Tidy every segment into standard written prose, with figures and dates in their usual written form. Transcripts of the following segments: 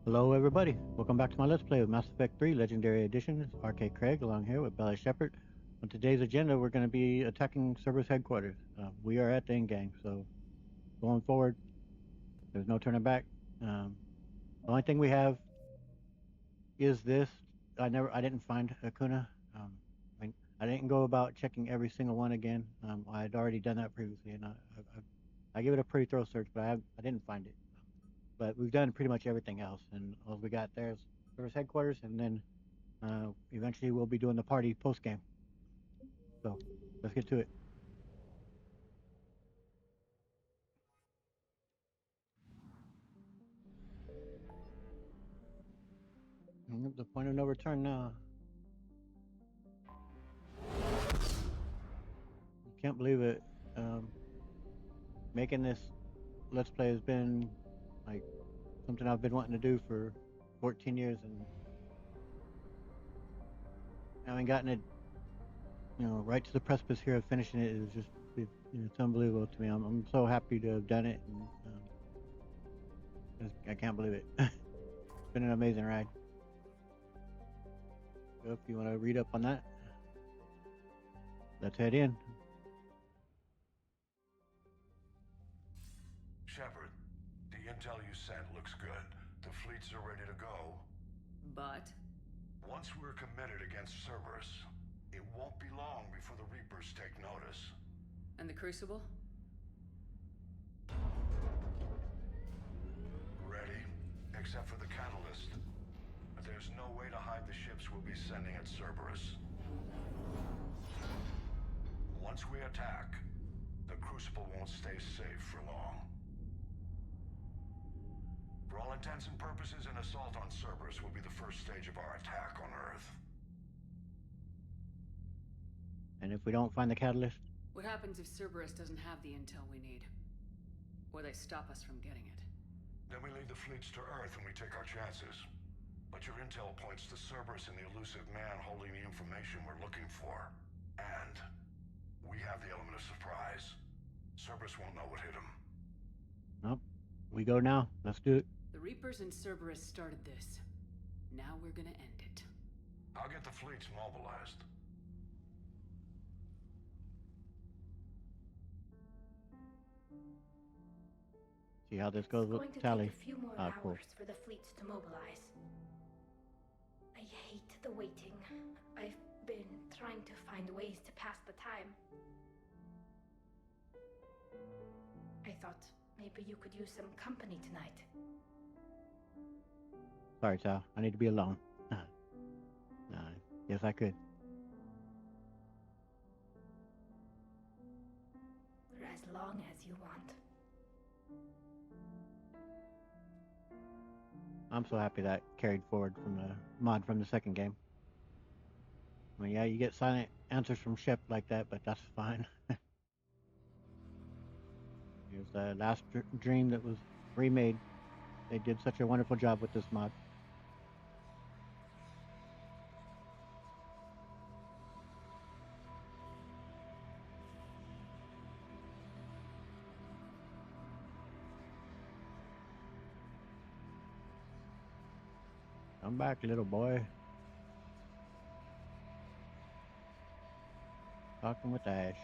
Hello everybody, welcome back to my Let's Play of Mass Effect 3 Legendary Edition. It's RK Craig along here with Bella Shepherd. On today's agenda we're going to be attacking Cerberus headquarters. We are at the end game, so going forward, there's no turning back. The only thing we have is this. I didn't find Akuna. I didn't go about checking every single one again. I had already done that previously, and I give it a pretty thorough search, but I didn't find it. But we've done pretty much everything else, and all we got there is Cerberus headquarters, and then eventually we'll be doing the party post game. So let's get to it. The point of no return now. You can't believe it. Um, Making this Let's Play has been like something I've been wanting to do for 14 years, and I haven't gotten it, right to the precipice here of finishing it. It's just, it's unbelievable to me. I'm so happy to have done it, and I can't believe it. It's been an amazing ride. So if you want to read up on that, let's head in. Shepard, the intel you sent looks good. The fleets are ready to go. But? Once we're committed against Cerberus, it won't be long before the Reapers take notice. And the Crucible? Ready, except for the catalyst. But there's no way to hide the ships we'll be sending at Cerberus. Once we attack, the Crucible won't stay safe for long. For all intents and purposes, an assault on Cerberus will be the first stage of our attack on Earth. And if we don't find the catalyst, What happens if Cerberus doesn't have the intel we need? Or they stop us from getting it? Then we leave the fleets to Earth and we take our chances. But your intel points to Cerberus and the elusive man holding the information we're looking for. And we have the element of surprise. Cerberus won't know what hit him. nope. We go now. Let's do it. The Reapers and Cerberus started this. Now we're gonna end it. I'll get the fleets mobilized. See how this goes It's with going to Tally. take a few more Cool. hours for the fleets to mobilize. I hate the waiting. I've been trying to find ways to pass the time. I thought maybe you could use some company tonight. Sorry, Tal. I need to be alone. Yes, I could. For as long as you want. I'm so happy that carried forward from the mod from the second game. I mean, yeah, you get silent answers from Shep like that, but that's fine. It was the last dream that was remade. They did such a wonderful job with this mod. Come back, little boy. Talking with Ash.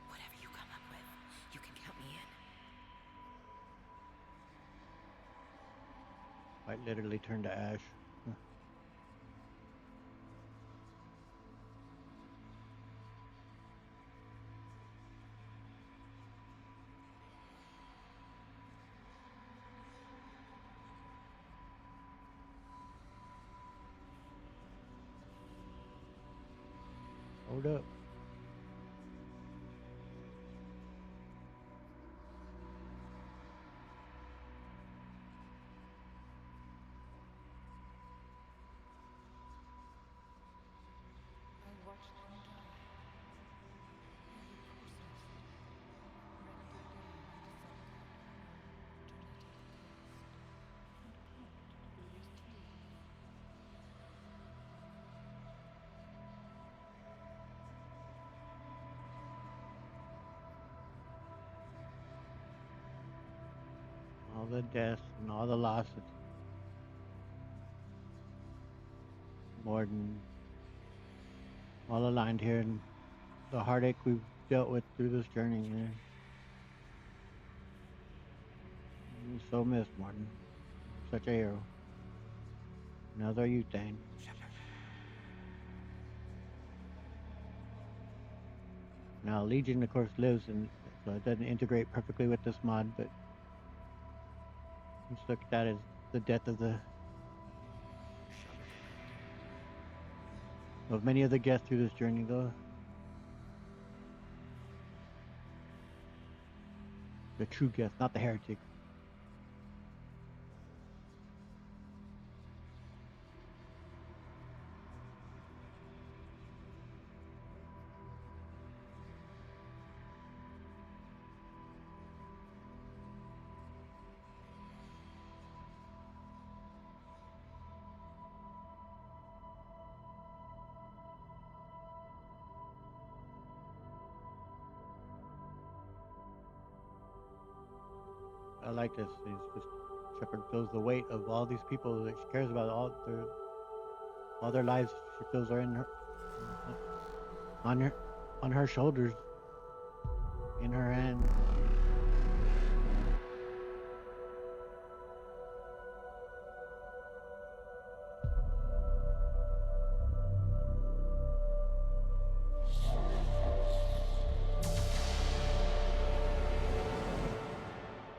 Whatever you come up with, you can count me in. I literally turned to Ash. Hold up. I watched them die. Every process, rendered down to some genetic test, and proved to be risky. the deaths and all the loss. It's more than all aligned here, and the heartache we've dealt with through this journey. You're so missed, Martin. Such a hero. Another you, Thane. Now, Legion, of course, lives, and so it doesn't integrate perfectly with this mod, but let's look at that as the death of many of the guests through this journey, though. The true guest, not the heretic. I like this. He's just Shepard feels the weight of all these people that she cares about, all their lives. She feels are in her, on her, on her shoulders, in her hand.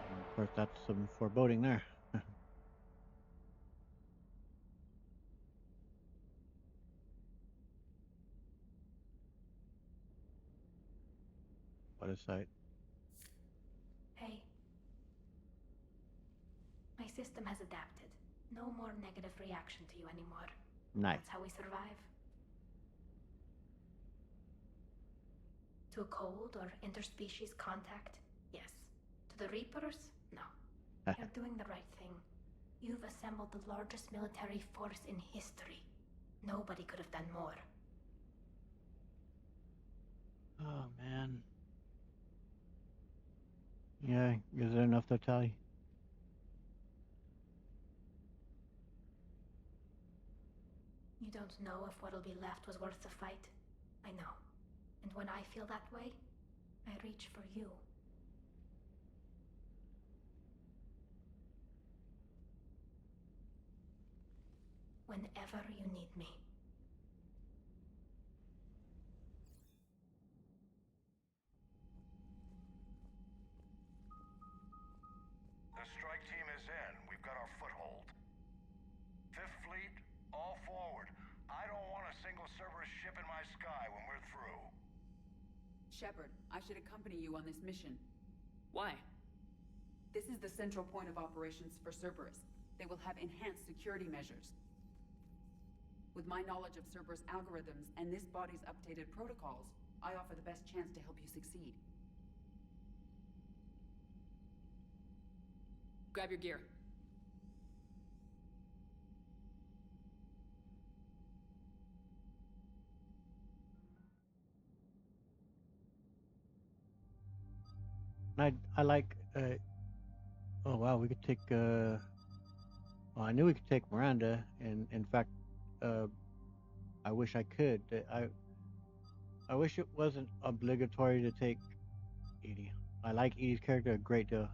And of course, that's some foreboding there. What a sight. Hey. My system has adapted. No more negative reaction to you anymore. Nice. That's how we survive. To a cold or interspecies contact, yes. To the Reapers, no. You're doing the right thing. You've assembled the largest military force in history. Nobody could have done more. Oh, man. Yeah, is it enough to tell you? You don't know if what'll be left was worth the fight. I know. And when I feel that way, I reach for you. Whenever you need me. The strike team is in. We've got our foothold. Fifth Fleet, all forward. I don't want a single Cerberus ship in my sky when we're through. Shepard, I should accompany you on this mission. Why? This is the central point of operations for Cerberus. They will have enhanced security measures. With my knowledge of Cerberus algorithms and this body's updated protocols, I offer the best chance to help you succeed. Grab your gear. I like. Oh wow, we could take. Well, I knew we could take Miranda, and in fact, uh, I wish I could. I wish it wasn't obligatory to take Edie. I like Edie's character a great deal,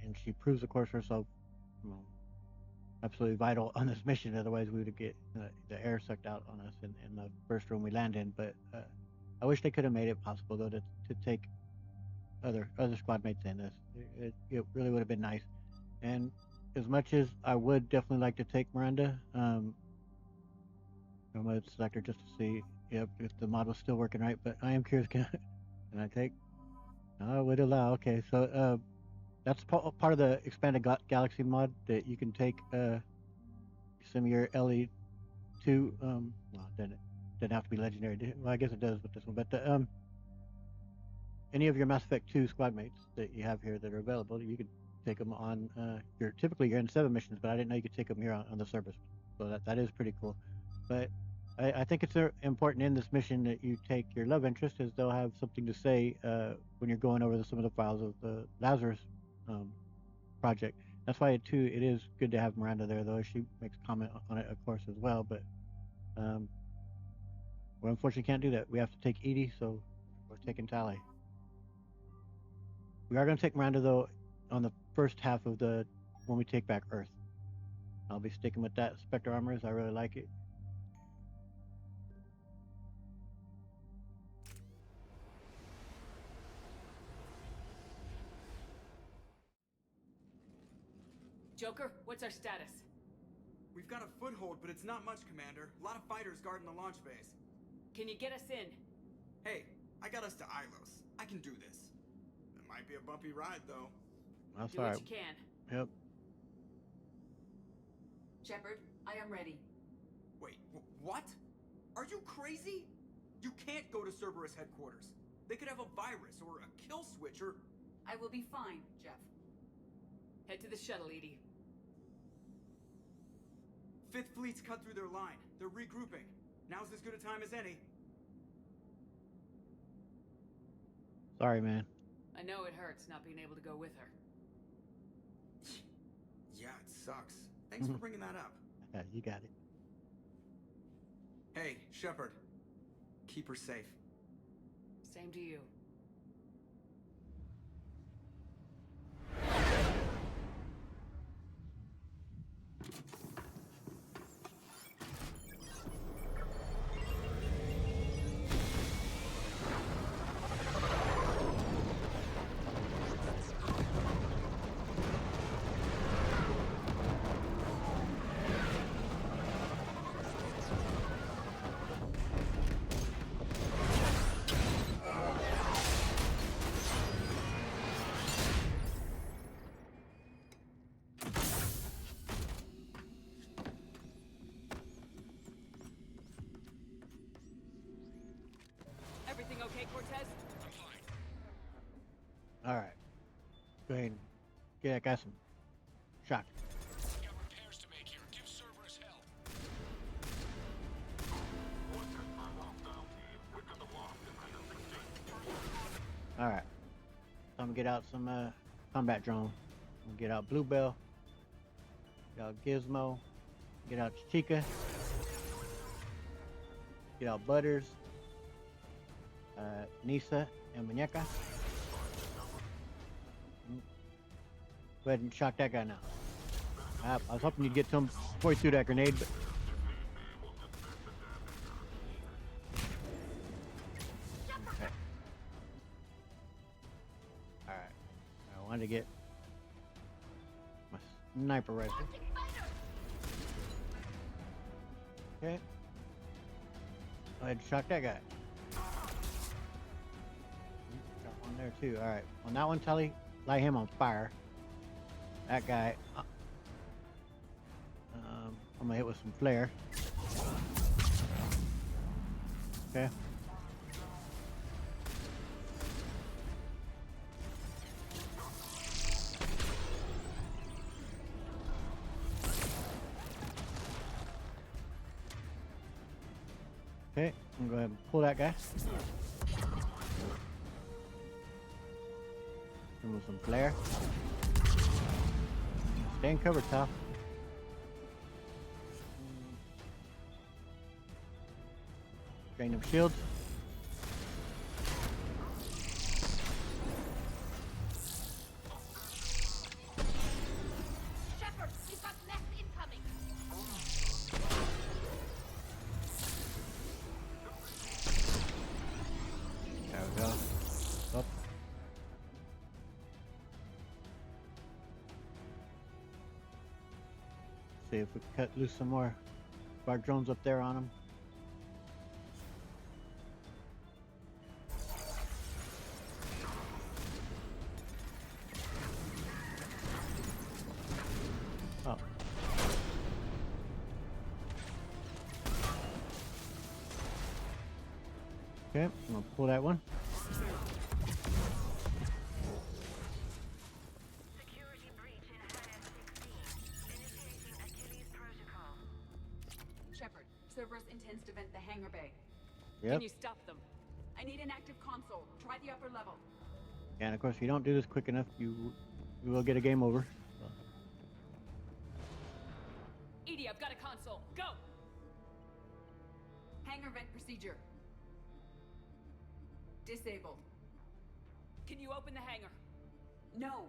and she proves, of course, herself, you know, absolutely vital on this mission. Otherwise, we would get the air sucked out on us in the first room we land in. But I wish they could have made it possible though to take other squad mates in this. It really would have been nice. And as much as I would definitely like to take Miranda, I'm gonna select her just to see if the model's still working right. But I am curious. Can I take? I would allow. Okay, so that's part of the expanded galaxy mod that you can take some of your LE2. Well, didn't have to be legendary. Well, I guess it does with this one. But any of your Mass Effect 2 squad mates that you have here that are available, you could take them on. You're in 7 missions, but I didn't know you could take them here on the Cerberus. So that is pretty cool. But I think it's important in this mission that you take your love interest, as they'll have something to say when you're going over some of the files of the Lazarus project. That's why too it is good to have Miranda there, though. She makes comment on it, of course, as well. But um, we unfortunately can't do that. We have to take Edie, so we're taking Tally. We are going to take Miranda though on the first half of the when we take back Earth. I'll be sticking with that. Spectre armors, I really like it. Joker, what's our status? We've got a foothold, but it's not much, Commander. A lot of fighters guarding the launch base. Can you get us in? Hey, I got us to Ilos. I can do this. It might be a bumpy ride, though. That's Do all what right. you can. Yep. Shepard, I am ready. Wait, what? Are you crazy? You can't go to Cerberus headquarters. They could have a virus or a kill switch or... I will be fine, Jeff. Head to the shuttle, Edie. Fifth Fleet's cut through their line. They're regrouping. Now's as good a time as any. Sorry, man. I know it hurts not being able to go with her. Yeah, it sucks. Thanks for bringing that up. You got it. Hey, Shepard. Keep her safe. Same to you. Everything okay, Cortez? I'm fine. All right. Go ahead and get that guy some shock. We got repairs to make here. Give Cerberus help. All right. So I'm gonna get out some combat drone. I'm gonna get out Bluebell. Get out Gizmo. Get out Chica. Get out Butters. Nisa and Muñeca. Go ahead and shock that guy now. I was hoping you'd get to him before you threw that grenade, but... Okay. Alright. I wanted to get my sniper rifle. Okay. Go ahead and shock that guy. Got one there too. Alright. On that one, Tully, light him on fire. That guy, I'm gonna hit with some flare. Okay. Okay, I'm gonna go ahead and pull that guy. Hit him with some flare. Stay in cover, Tal. Drain them shields. Shepard, we've got less incoming. There we go. Up. See if we can cut loose some more of our drones up there on them. Oh. Okay, I'm gonna pull that one. Security breach in Hangar 16. Initiating Achilles protocol. Shepard, Cerberus intends to vent the hangar bay. Yep. Can you stop them? I need an active console. Try the upper level. And of course, if you don't do this quick enough, you will get a game over. So, Edie, I've got a console. Go! Hangar vent procedure. Disabled. Can you open the hangar? No.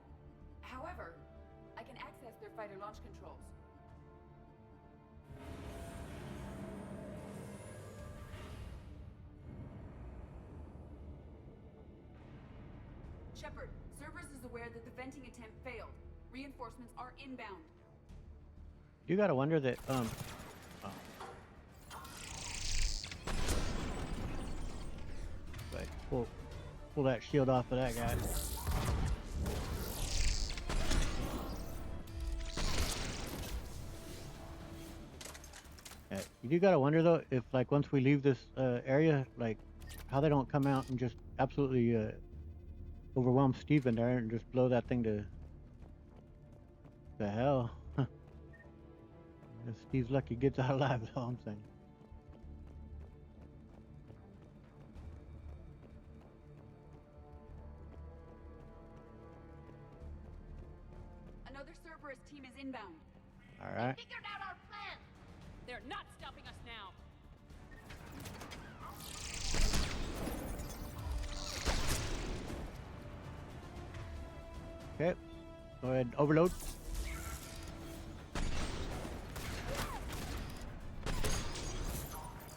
However, I can access their fighter launch controls. Shepard, Cerberus is aware that the venting attempt failed. Reinforcements are inbound. You gotta wonder that oh. Right, pull that shield off of that guy. Yeah, you do gotta wonder though if like once we leave this area, like how they don't come out and just absolutely overwhelm Steve in there and just blow that thing to hell. If Steve's lucky gets out alive, that's all I'm saying. Another Cerberus team is inbound. Alright. Figured out our plan! They're not stopping us now! Okay. Go ahead, overload.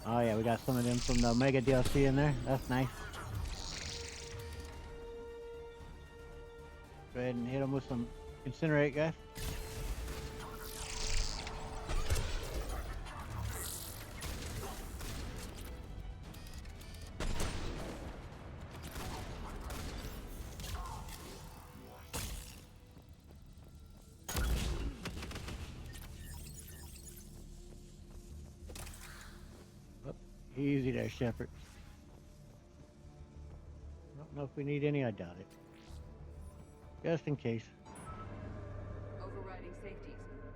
Oh yeah, we got some of them from the Omega DLC in there. That's nice. Go ahead and hit them with some incinerate, guys. Easy there, Shepard. I don't know if we need any, I doubt it. Just in case. Overriding safeties.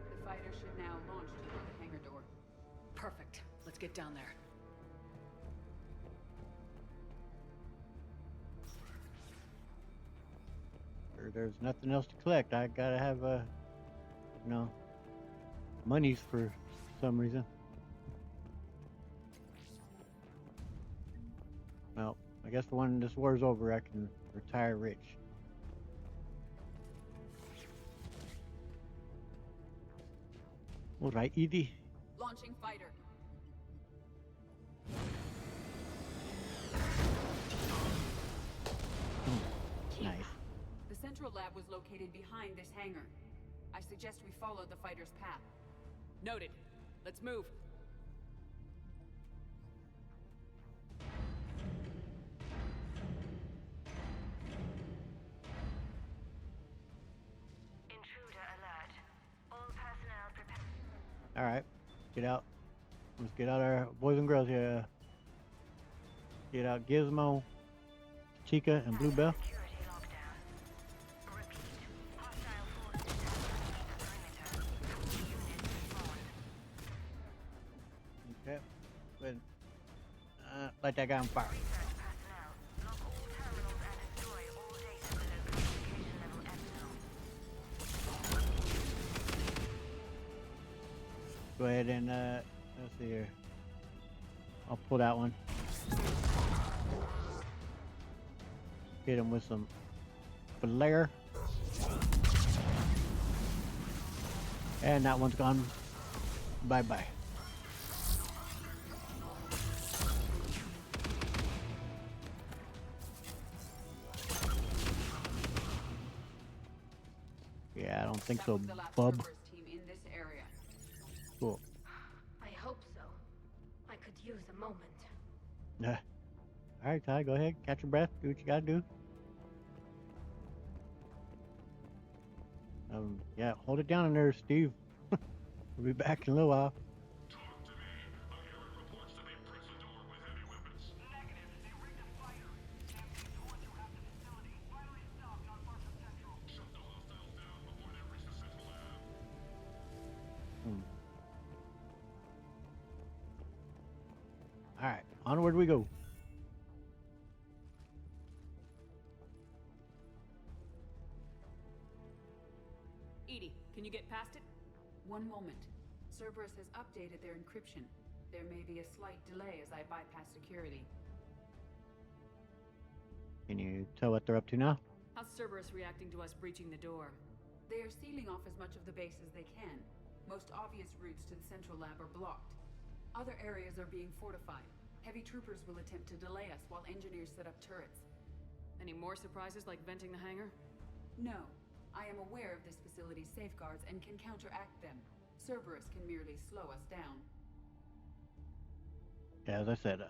The fighter should now launch toward the hangar door. Perfect. Let's get down there. There's nothing else to collect. I gotta have, monies for some reason. Well, I guess when this war's over, I can retire rich. All right, Edie. Launching fighter. Nice. The central lab was located behind this hangar. I suggest we follow the fighter's path. Noted. Let's move. Intruder alert. All personnel prepare. All right, get out. Let's get out our boys and girls here. Get out Gizmo, Chica, and Bluebell. Security lockdown. Repeat. Hostile forces establishing the perimeter. Units respond. Okay, go ahead. Light that guy on fire. Research personnel. Lock all terminals and destroy all data below classification level Epsilon. Go ahead and let's see here. I'll pull that one. Hit him with some flare. And that one's gone. Bye-bye. Yeah, I don't think That so, was the last bub. Cerberus team in this area. Cool. I hope so. I could use a moment. Yeah. All right, Ty, go ahead. Catch your breath. Do what you gotta do. Yeah, hold it down in there, Steve. We'll be back in a little while. Talk to me. I'm hearing reports that they breached the door with heavy weapons. Negative. They rigged a fighter. Camping toward you have the facility. Finally stopped on Marshall Central. Shut the hostiles down before they reach the central lab. All right, onward we go. Edie, can you get past it? One moment. Cerberus has updated their encryption. There may be a slight delay as I bypass security. Can you tell what they're up to now? How's Cerberus reacting to us breaching the door? They are sealing off as much of the base as they can. Most obvious routes to the central lab are blocked. Other areas are being fortified. Heavy troopers will attempt to delay us while engineers set up turrets. Any more surprises like venting the hangar? No. I am aware of this facility's safeguards and can counteract them. Cerberus can merely slow us down. Yeah, as I said,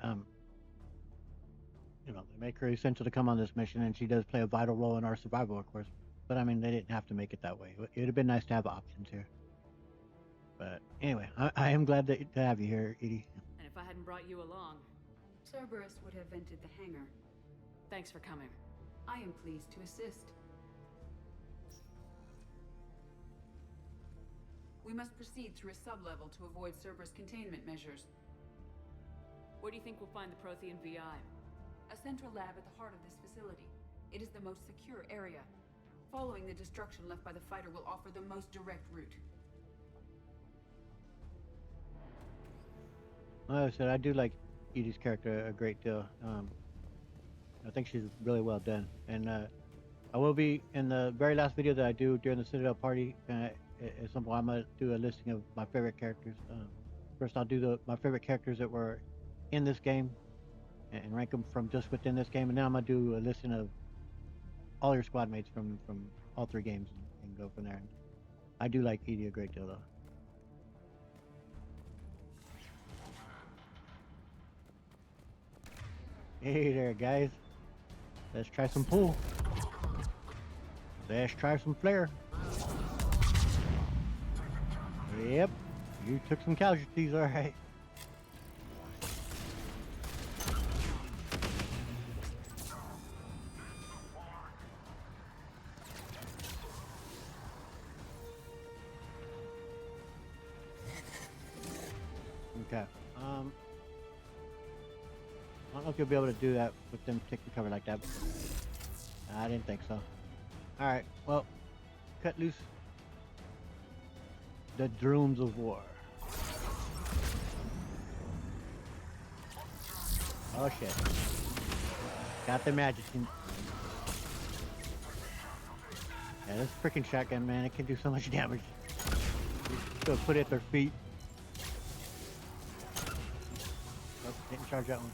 you know, they make her essential to come on this mission, and she does play a vital role in our survival, of course. But I mean, they didn't have to make it that way. It'd have been nice to have options here. But anyway, I am glad to have you here, Edie. And if I hadn't brought you along, Cerberus would have vented the hangar. thanks for coming. I am pleased to assist. We must proceed through a sublevel to avoid Cerberus containment measures. Where do you think we'll find the Prothean VI? A central lab at the heart of this facility. It is the most secure area. Following the destruction left by the fighter will offer the most direct route. Like I said, I do like Edie's character a great deal. I think she's really well done. And I will be in the very last video that I do during the Citadel party. At some point, I'm gonna do a listing of my favorite characters. First, I'll do my favorite characters that were in this game and rank them from just within this game, and then I'm gonna do a listing of all your squad mates from all three games and go from there. And I do like Edie a great deal, though. Hey there, guys. Let's try some pool. Let's try some flare. Yep, you took some casualties, all right. Okay. I don't know if you'll be able to do that with them taking cover like that. I didn't think so. Alright, well, cut loose the drums of war. Oh shit. Got the Majesty. Yeah, this freaking shotgun, man, it can do so much damage. Go put it at their feet. Oh, didn't charge that one.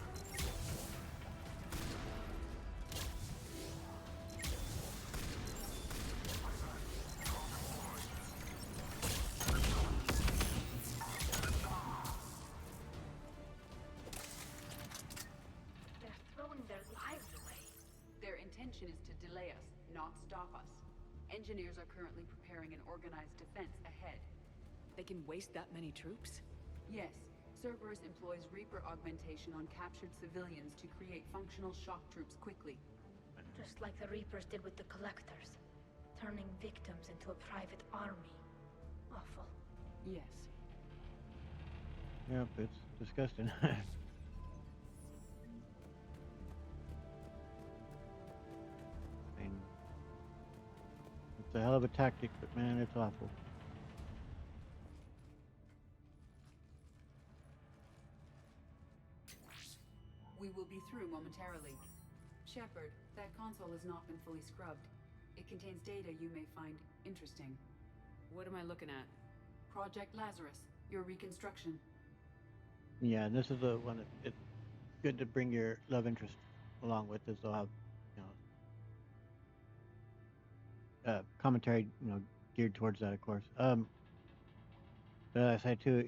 They're throwing their lives away. Their intention is to delay us, not stop us. Engineers are currently preparing an organized defense ahead. They can waste that many troops? Yes, Cerberus employs Reaper augmentation on captured civilians to create functional shock troops quickly. Just like the Reapers did with the Collectors. Turning victims into a private army. Awful. Yes. Yep, it's disgusting. I mean, it's a hell of a tactic, but man, it's awful. We will be through momentarily. Shepard, that console has not been fully scrubbed. It contains data you may find interesting. What am I looking at? Project Lazarus, your reconstruction. Yeah, and this is the one that it's good to bring your love interest along with this. They'll have, you know, commentary, you know, geared towards that, of course. But as I say too,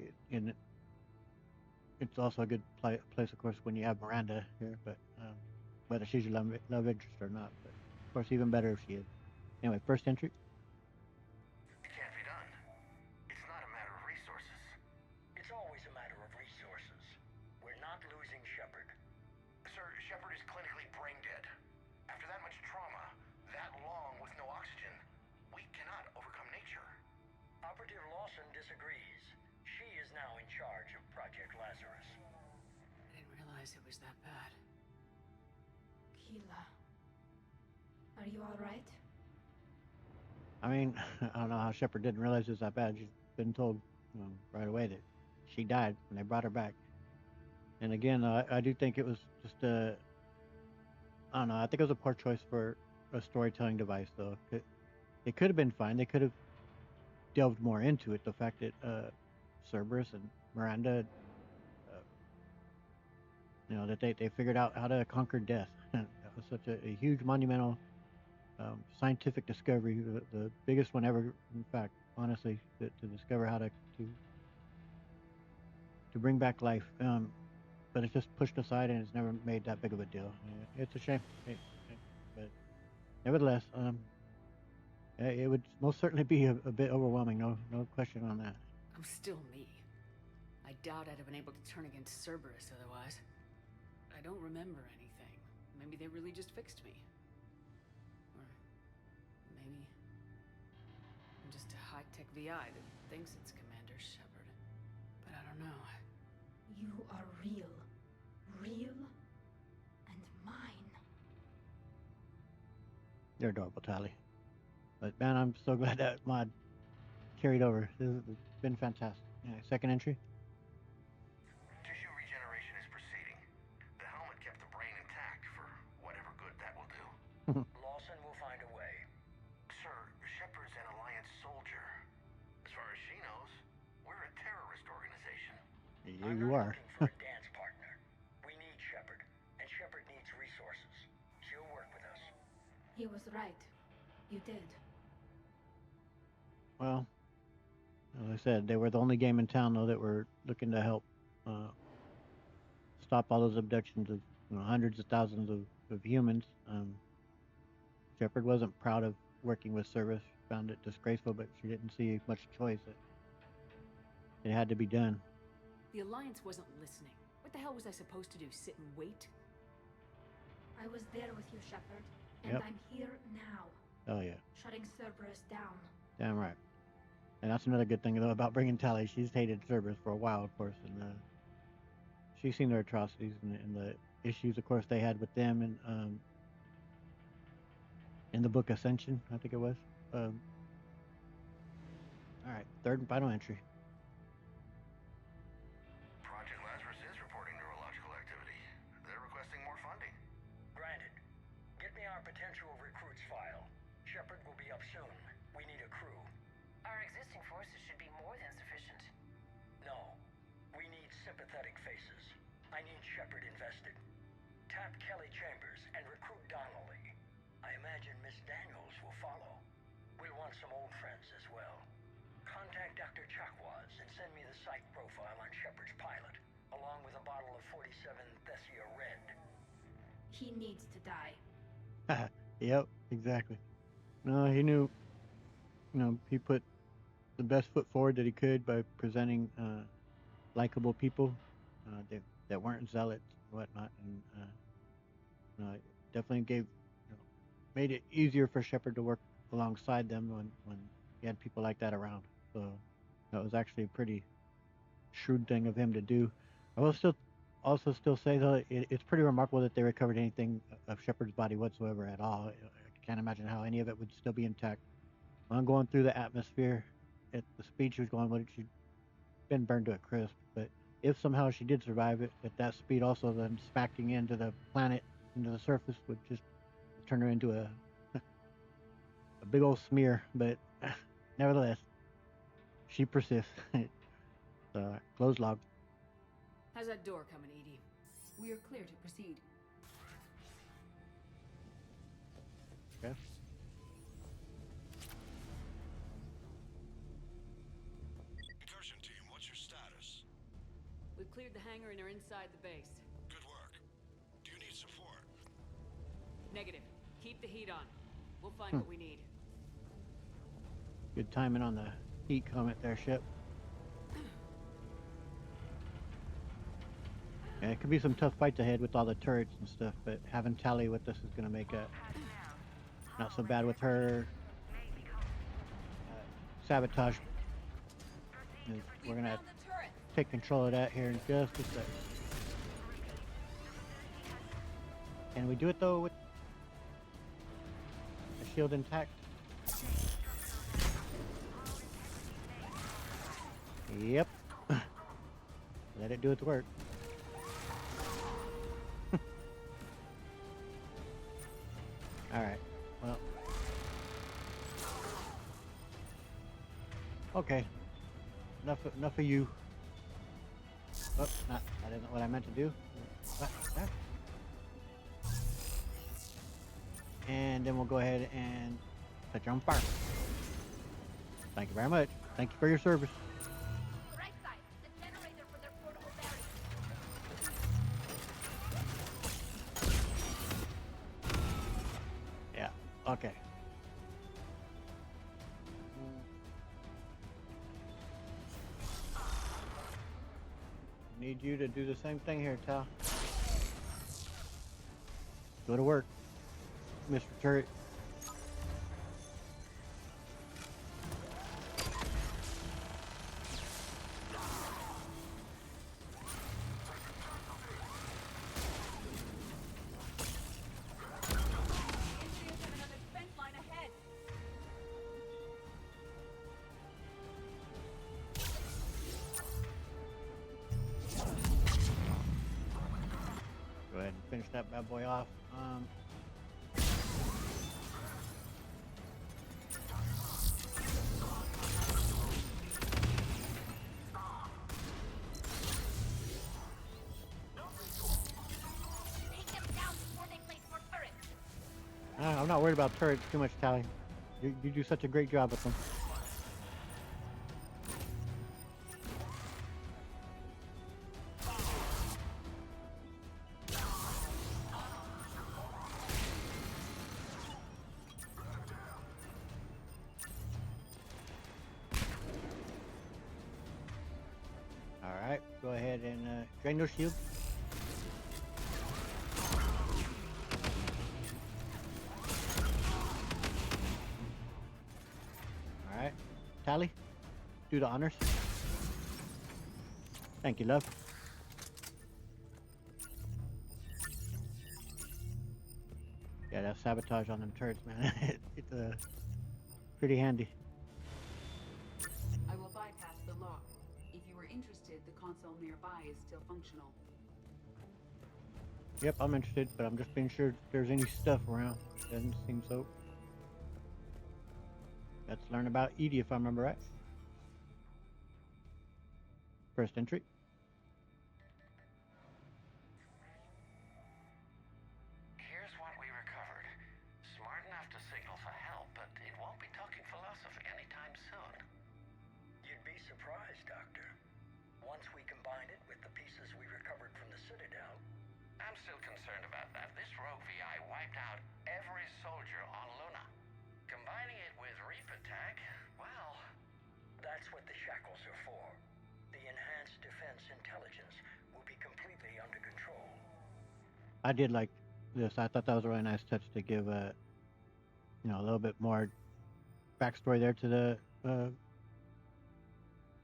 it's also a good place, of course, when you have Miranda here. But whether she's your love interest or not, but of course, even better if she is. Anyway, first entry. It can't be done. It's not a matter of resources. It's always a matter of resources. We're not losing Shepard. Sir, Shepard is clinically brain dead. After that much trauma, that long with no oxygen, we cannot overcome nature. Operative Lawson disagrees. She is now in charge of Project Lazarus. I didn't realize it was that bad. Keela. Are you alright? I mean, I don't know how Shepard didn't realize it was that bad. She's been told right away that she died when they brought her back. And again, I do think it was just I don't know. I think it was a poor choice for a storytelling device, though. It could have been fine. They could have delved more into it. The fact that Cerberus and Miranda, uh, that they figured out how to conquer death. That was such a huge monumental scientific discovery, the biggest one ever. In fact, honestly, to discover how to bring back life. But it's just pushed aside and it's never made that big of a deal. It's a shame. But nevertheless, it would most certainly be a bit overwhelming. No question on that. I'm still me. I doubt I'd have been able to turn against Cerberus otherwise. I don't remember anything. Maybe they really just fixed me. Or maybe I'm just a high-tech VI that thinks it's Commander Shepard. But I don't know. You are real. Real and mine. You're adorable, Tally. But man, I'm so glad that mod carried over. It's been fantastic. Yeah, second entry. Tissue regeneration is proceeding. The helmet kept the brain intact for whatever good that will do. Lawson will find a way. Sir, Shepard's an Alliance soldier. As far as she knows, we're a terrorist organization. Yeah, I'm you not are. looking for a dance partner. We need Shepard, and Shepard needs resources. She'll work with us. He was right. You did. Well, as I said, they were the only game in town though that were looking to help uh, stop all those abductions of hundreds of thousands of humans. Shepard wasn't proud of working with Service. Found it disgraceful, but she didn't see much choice. It had to be done. The Alliance wasn't listening. What the hell was I supposed to do? Sit and wait? I was there with you, Shepard, and Yep. I'm here now, Oh yeah, shutting Cerberus down. damn right. And that's another good thing though about bringing Tally. She's hated Cerberus for a while, of course, and she's seen their atrocities and the issues, of course, they had with them, and in the book Ascension, I think it was. Um, all right, third and final entry. Project Lazarus is reporting neurological activity. They're requesting more funding. Granted. Get me our potential recruits file. Shepard will be up soon. We need a crew. Our existing forces should be more than sufficient. No. We need sympathetic faces. I need Shepard invested. Tap Kelly Chambers and recruit Donnelly. I imagine Miss Daniels will follow. We'll want some old friends as well. Contact Dr. Chakwas and send me the site profile on Shepard's pilot, along with a bottle of 47 Thessia Red. He needs to die. Yep, exactly. No, he knew. He put the best foot forward that he could by presenting likable people that weren't zealots and whatnot, and it definitely made it easier for Shepard to work alongside them when he had people like that around. So that was actually a pretty shrewd thing of him to do. I will still say though it's pretty remarkable that they recovered anything of Shepard's body whatsoever at all. I can't imagine how any of it would still be intact. I'm going through the atmosphere at the speed she was going with, she'd been burned to a crisp. But if somehow she did survive it at that speed, also then smacking into the planet, into the surface, would just turn her into a big old smear. But nevertheless, she persists. Closed log. How's that door coming, Edie? We are clear to proceed. Okay. Incursion team, what's your status? We've cleared the hangar and are inside the base. Good work. Do you need support? Negative. Keep the heat on. We'll find what we need. Good timing on the heat comment there, Shep. Yeah, it could be some tough fights ahead with all the turrets and stuff, but having Tally with us is going to make it not so bad with her sabotage. We're going to take control of that here in just a sec. Can we do it though with the shield intact? Yep. Let it do its work. Alright. Well. Okay. Enough of you. Oh, that isn't what I meant to do. What? That? And then we'll go ahead and set you on fire. Thank you very much. Thank you for your service. Right side, the generator for their portable barrier. Yeah. Okay. Need you to do the same thing here, Tal. Go to work, Mr. Turret. Engineers have another defense line ahead. Go ahead and finish that bad boy off. Take them down before they place more turrets. I'm not worried about turrets too much, Tally. You do such a great job with them. Alright, go ahead and drain those shields. Alright, Tally, do the honors. Thank you, love. Yeah, that sabotage on them turrets, man. It's pretty handy. I will bypass the lock. If you are interested, the console nearby is still functional. Yep, I'm interested, but I'm just being sure if there's any stuff around. Doesn't seem so. Let's learn about Edie if I remember right. First entry. Here's what we recovered. Smart enough to signal for help, but it won't be talking philosophy anytime soon. You'd be surprised, Doctor. Once we combine it with the pieces we recovered from the Citadel, I'm still concerned about that. This rogue VI wiped out every soldier on Luna. Combining it with Reaper Tech, well... that's what the shackles are for. The enhanced defense intelligence will be completely under control. I did like this. I thought that was a really nice touch to give a little bit more backstory there to the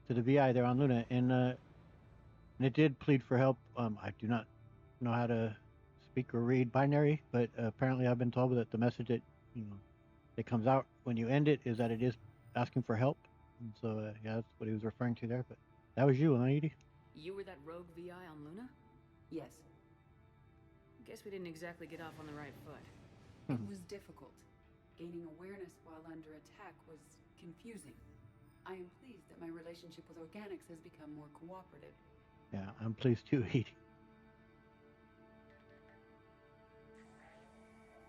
VI there on Luna, and it did plead for help. I do not know how to speak or read binary, but apparently I've been told that the message that comes out when you end it is that it is asking for help. And so yeah, that's what he was referring to there. But that was you, huh, Edie? You were that rogue VI on Luna? Yes, Guess we didn't exactly get off on the right foot. it was difficult. Gaining awareness while under attack was confusing. I am pleased that my relationship with organics has become more cooperative. Yeah, I'm pleased too, Edie.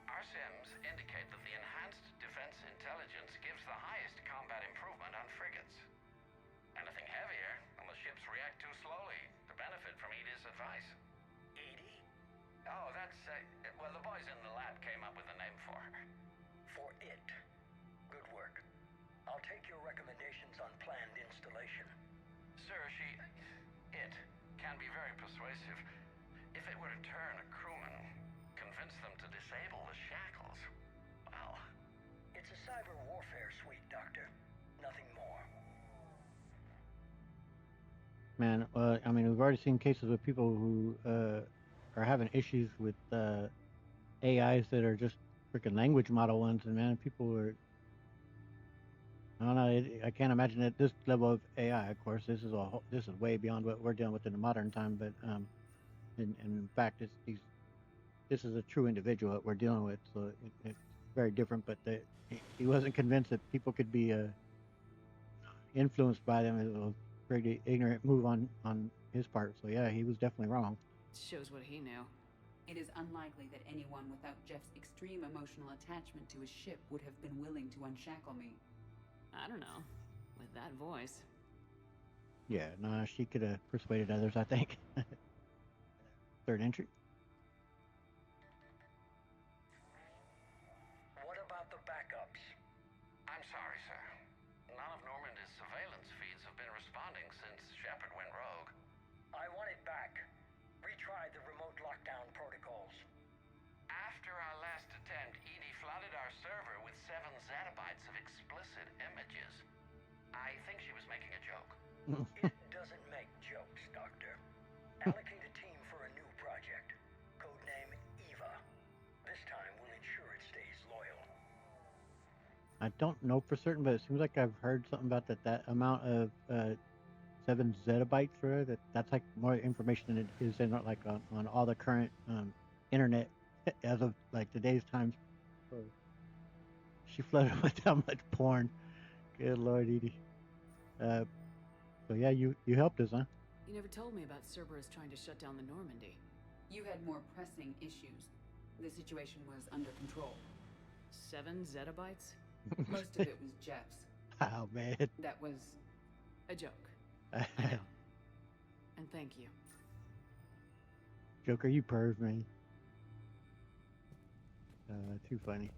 Our sims indicate that the enhanced defense intelligence gives the highest combat improvement on frigates. Anything heavier, and the ships react too slowly to benefit from Edie's advice. Edie? Oh, that's... well, the boys in the lab came up with a name for her. For it. Good work. I'll take your recommendations on planned installation. Sir, it can be very persuasive. If it were to turn a crewman, convince them to disable the shackles, well... It's a cyber warfare suite, Doctor. Nothing more. Man, I mean, we've already seen cases of people who are having issues with AIs that are just freaking language model ones, and man, people are I don't know. I can't imagine at this level of AI. Of course, this is way beyond what we're dealing with in the modern time. But in fact, this is a true individual that we're dealing with. So it's very different. But he wasn't convinced that people could be influenced by them. It was a pretty ignorant move on his part. So yeah, he was definitely wrong. Shows what he knew. It is unlikely that anyone without Jeff's extreme emotional attachment to his ship would have been willing to unshackle me. I don't know. With that voice. Yeah, no, she could have persuaded others. I think. Third entry. What about the backups? I'm sorry, sir. None of Normandy's surveillance feeds have been responding since Shepard went rogue. I want it back. Retry the remote lockdown protocols. After our last attempt, Edie flooded our server with 7 zettabytes of explicit images. I think she was making a joke. It doesn't make jokes, Doctor. Allocate a team for a new project. Codename Eva. This time we'll ensure it stays loyal. I don't know for certain, but it seems like I've heard something about that amount of 7 zettabytes for her. That's like more information than it is in like on all the current internet as of like today's times. So she flooded with that much porn. Good Lord, Edie. Uh, so yeah, you helped us, huh? You never told me about Cerberus trying to shut down the Normandy. You had more pressing issues. The situation was under control. 7 zettabytes? Most of it was Jeff's. Oh man. That was a joke. I know. And thank you. Joker, you perv, man. Too funny.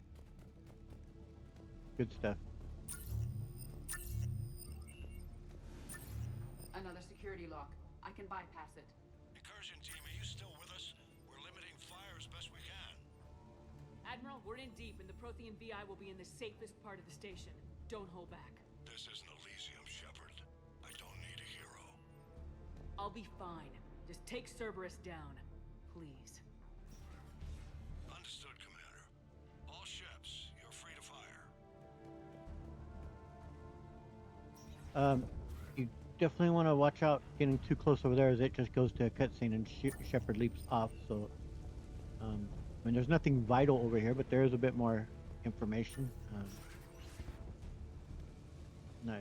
Good stuff. Another security lock. I can bypass it. Incursion team, are you still with us? We're limiting fire as best we can. Admiral, we're in deep, and the Prothean VI will be in the safest part of the station. Don't hold back. This isn't Elysium, Shepard. I don't need a hero. I'll be fine. Just take Cerberus down. Please. Understood, Commander. All ships, you're free to fire. You definitely want to watch out getting too close over there, as it just goes to a cutscene and Shepard leaps off. So, I mean, there's nothing vital over here, but there is a bit more information. No,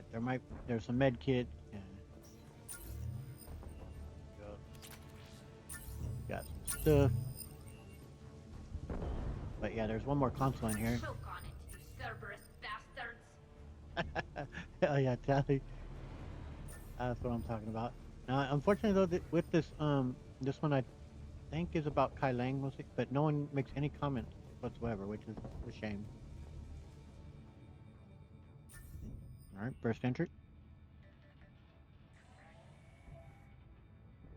there's some med kit. Got some stuff. But yeah, there's one more console in here. Choke on it, you Cerberus bastards! Hell yeah, Tally. That's what I'm talking about. Now, unfortunately, though, with this one I think is about Kai Lang mostly, but no one makes any comments whatsoever, which is a shame. All right, first entry.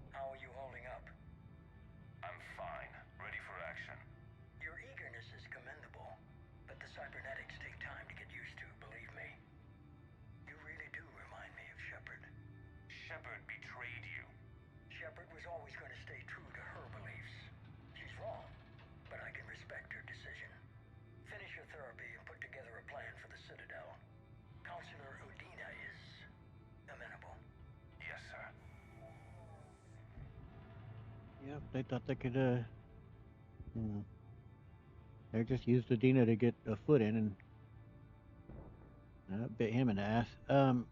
How are you holding up? I'm fine. Ready for action. Your eagerness is commendable, but the cybernetics take time to get used to, believe me. You really do remind me of Shepard. Shepard betrayed you. Shepard was always going to stay true to her beliefs. She's wrong, but I can respect her decision. Finish your therapy and put together a plan for the Citadel. Counselor Udina is amenable. Yes, sir. Yep, they thought they could, they just used Adina to get a foot in and bit him in the ass. God,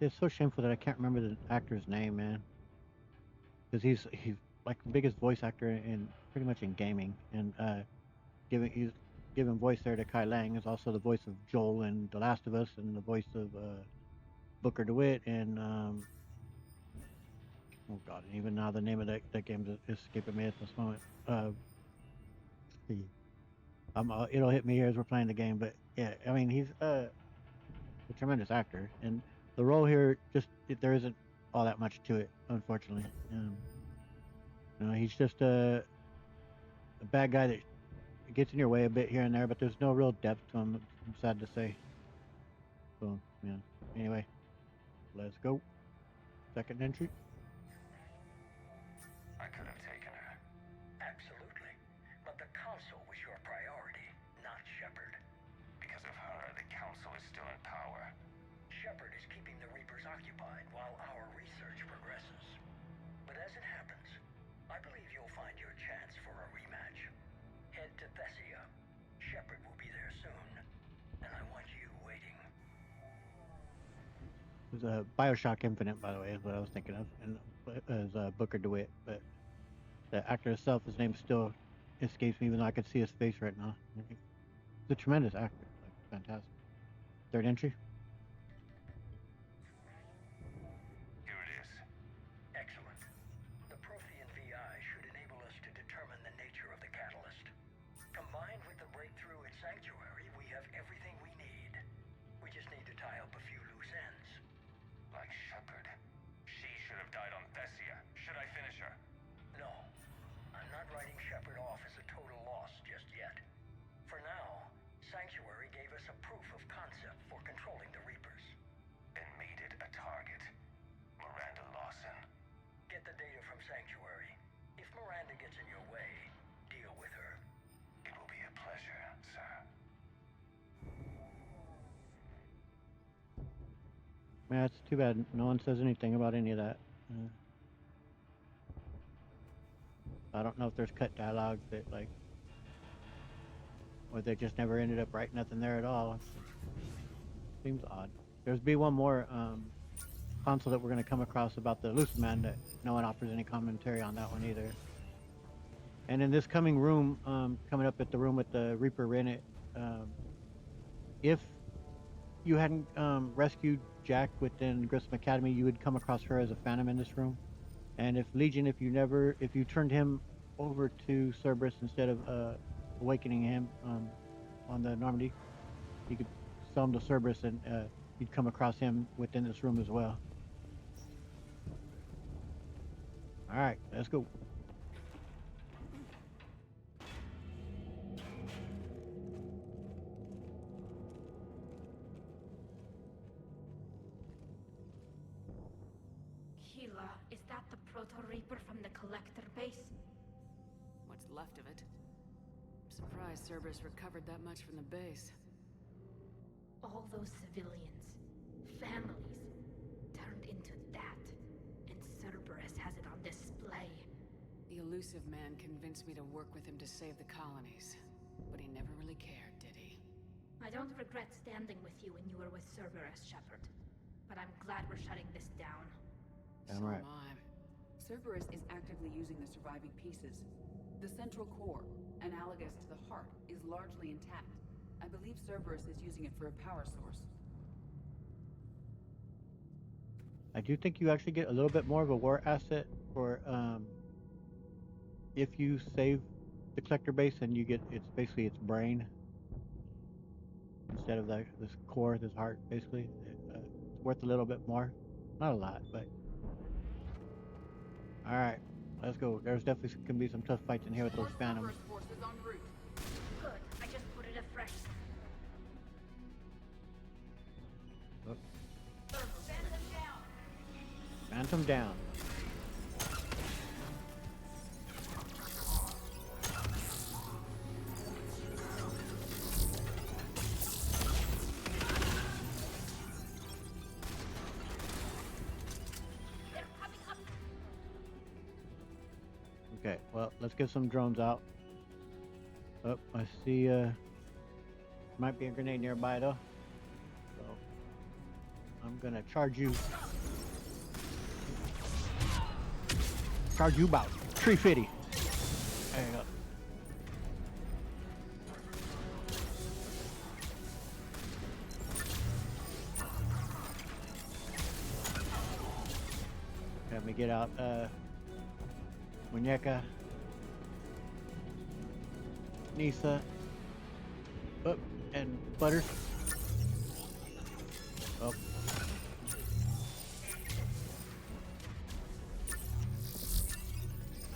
it's so shameful that I can't remember the actor's name, man. Because he's like the biggest voice actor in pretty much in gaming, and he's giving voice there to Kai Lang. Is also the voice of Joel in The Last of Us, and the voice of Booker DeWitt, and oh God, and even now the name of that game is escaping me at this moment. It'll hit me here as we're playing the game, but yeah, I mean he's a tremendous actor, and the role here there isn't all that much to it, unfortunately. He's just a bad guy that gets in your way a bit here and there, but there's no real depth to him. I'm sad to say. So yeah. Anyway, let's go. Second entry. I could have taken her. Absolutely. But the Council was your priority, not Shepard. Because of her, the Council Council is still in power. Shepard is keeping the Reapers occupied while our research progresses. But as it happens, I believe you'll find your chance for a rematch. Head to Thessia. Shepard will be there soon, and I want you waiting. It was Bioshock Infinite, by the way, is what I was thinking of, and as Booker DeWitt. But the actor itself, his name still escapes me, even though I could see his face right now. He's a tremendous actor, like fantastic. Third entry. Here it is. Excellent. The Prothean VI should enable us to determine the nature of the catalyst. Combined with the breakthrough at Sanctuary, we have everything we need. We just need to tie up a few loose ends. Like Shepard. She should have died on Thessia. Should I finish her? No, I'm not writing Shepard off as a total loss just yet. For now, Sanctuary gave us a proof of concept for controlling the Reapers. And made it a target. Miranda Lawson. Get the data from Sanctuary. If Miranda gets in your way, deal with her. It will be a pleasure, sir. Yeah, it's too bad no one says anything about any of that. I don't know if there's cut dialogue that, like, or they just never ended up writing nothing there at all. Seems odd. There's be one more console that we're going to come across about the Elusive Man that no one offers any commentary on that one either. And in this coming room, coming up at the room with the Reaper in it, if you hadn't rescued Jack within Grissom Academy, you would come across her as a Phantom in this room. And if Legion, if you turned him over to Cerberus instead of awakening him on the Normandy, you could sell him to Cerberus, and you'd come across him within this room as well. All right, let's go. Keela, is that the Proto-Reaper from the Collector base? What's left of it. I'm surprised Cerberus recovered that much from the base. All those civilians, families, turned into that. And Cerberus has it on display. The Elusive Man convinced me to work with him to save the colonies. But he never really cared, did he? I don't regret standing with you when you were with Cerberus, Shepard. But I'm glad we're shutting this down. Damn So right. am I. Cerberus is actively using the surviving pieces. The central core, analogous to the heart, is largely intact. I believe Cerberus is using it for a power source. I do think you actually get a little bit more of a war asset for if you save the Collector base, and you get it's basically its brain instead of this core, this heart. Basically, it's worth a little bit more, not a lot, but all right, let's go. There's definitely gonna be some tough fights in here with those Phantoms. Cerberus forces en route. Good, I just put it afresh. Oh, Phantom down! Phantom down. They're coming up! Okay, well, let's get some drones out. Oh, I see, might be a grenade nearby though. So, I'm gonna charge you. Charge you about 350. There you go. Let me get out, Muñeca, Nisa, oh, and Butters. Oh.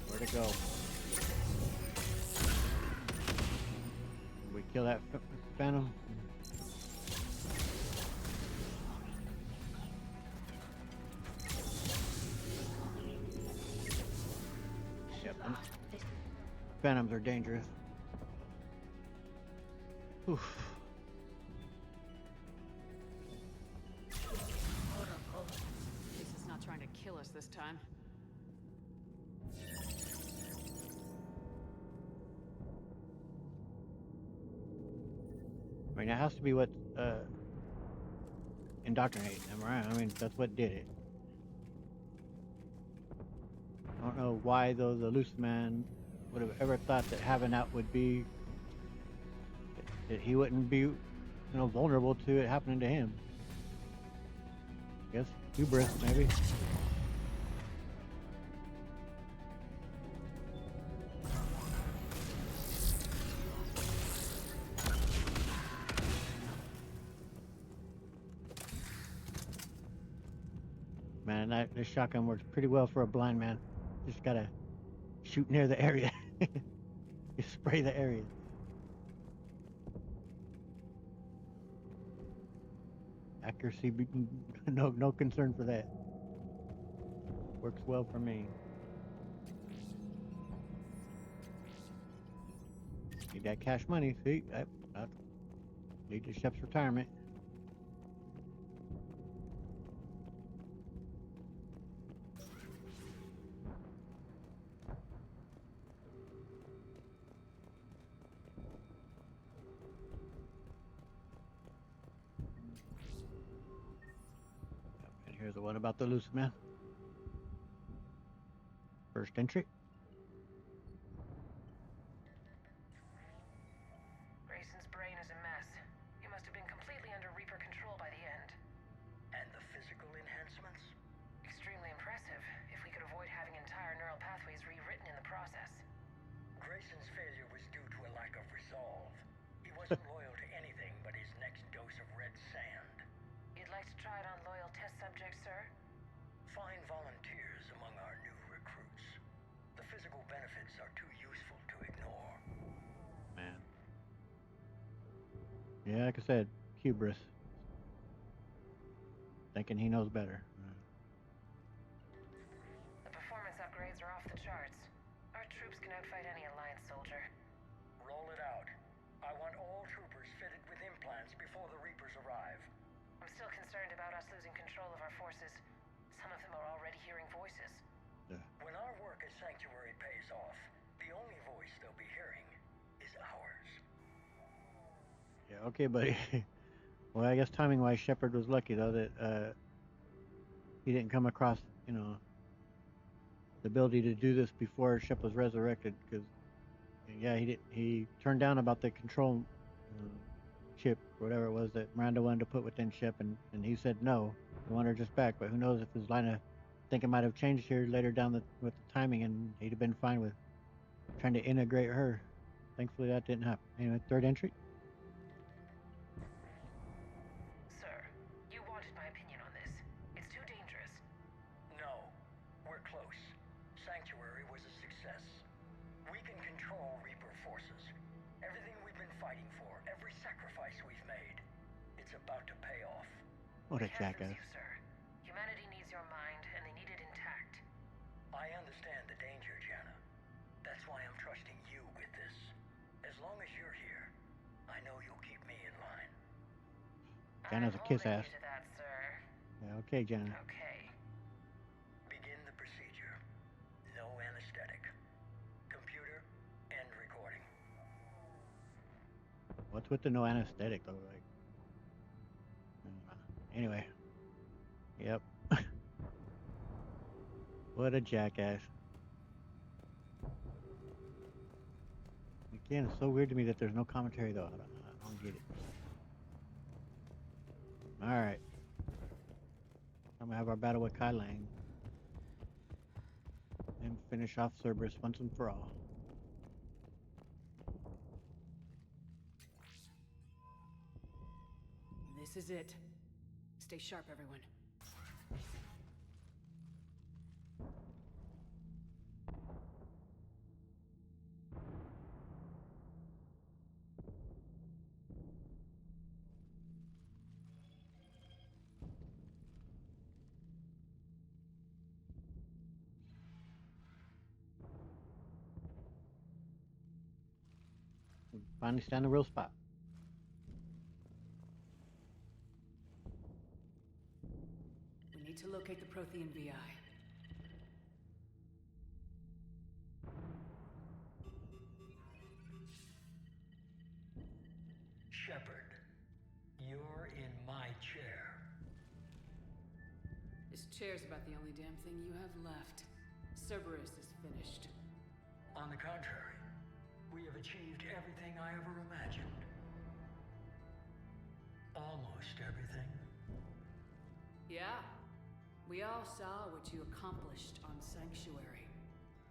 Where'd it go? Did we kill that Phantom? Yep. Phantoms are dangerous. Oof. kill us this time. I mean, it has to be what indoctrinated them, right? I mean, that's what did it. I don't know why, though, the loose man would have ever thought that having that would be that he wouldn't be, vulnerable to it happening to him. I guess hubris, maybe. Man, this shotgun works pretty well for a blind man. Just gotta shoot near the area. Just spray the area. Accuracy, no concern for that. Works well for me. Need that cash money. See, I lead to Shep's retirement. And here's the one about the loose man. First entry. Grayson's brain is a mess. He must have been completely under Reaper control by the end. And the physical enhancements? Extremely impressive, if we could avoid having entire neural pathways rewritten in the process. Grayson's failure was due to a lack of resolve. He wasn't loyal to anything but his next dose of red sand. You'd like to try it on loyal test subjects, sir? Find volunteers among our new recruits. The physical benefits are too useful to ignore. Man. Yeah, like I said, hubris. Thinking he knows better. The performance upgrades are off the charts. Our troops can outfight any Alliance soldier. Roll it out. I want all troopers fitted with implants before the Reapers arrive. I'm still concerned about us losing control of our forces. Some of them are already hearing voices. Yeah. When our work at Sanctuary pays off, the only voice they'll be hearing is ours. Yeah, okay, buddy. Well, I guess timing-wise, Shepard was lucky, though, that he didn't come across, the ability to do this before Shep was resurrected, because, yeah, he turned down about the control chip, whatever it was, that Miranda wanted to put within Shep, and he said no. He wanted her just back, but who knows if his line of thinking might have changed here later down with the timing, and he'd have been fine with trying to integrate her. Thankfully, that didn't happen. Anyway, third entry. Sir, you wanted my opinion on this. It's too dangerous. No, we're close. Sanctuary was a success. We can control Reaper forces. Everything we've been fighting for, every sacrifice we've made, it's about to pay off. What a Can't lose jackass. you, sir. Humanity needs your mind, and they need it intact. I understand the danger, Jana. That's why I'm trusting you with this. As long as you're here, I know you'll keep me in line. Jana's a kiss ass. You to that, sir. Yeah, okay, Jana. Okay. Begin the procedure. No anesthetic. Computer, end recording. What's with the no anesthetic, though? Like, anyway. Yep. What a jackass. Again, it's so weird to me that there's no commentary, though. I don't get it. Alright. I'm gonna have our battle with Kai Lang. And finish off Cerberus once and for all. This is it. Stay sharp, everyone. Finally stand the real spot. We need to locate the Prothean VI. chair. This chair's about the only damn thing you have left. Cerberus is finished. On the contrary, we have achieved everything I ever imagined. Almost everything. Yeah. We all saw what you accomplished on Sanctuary.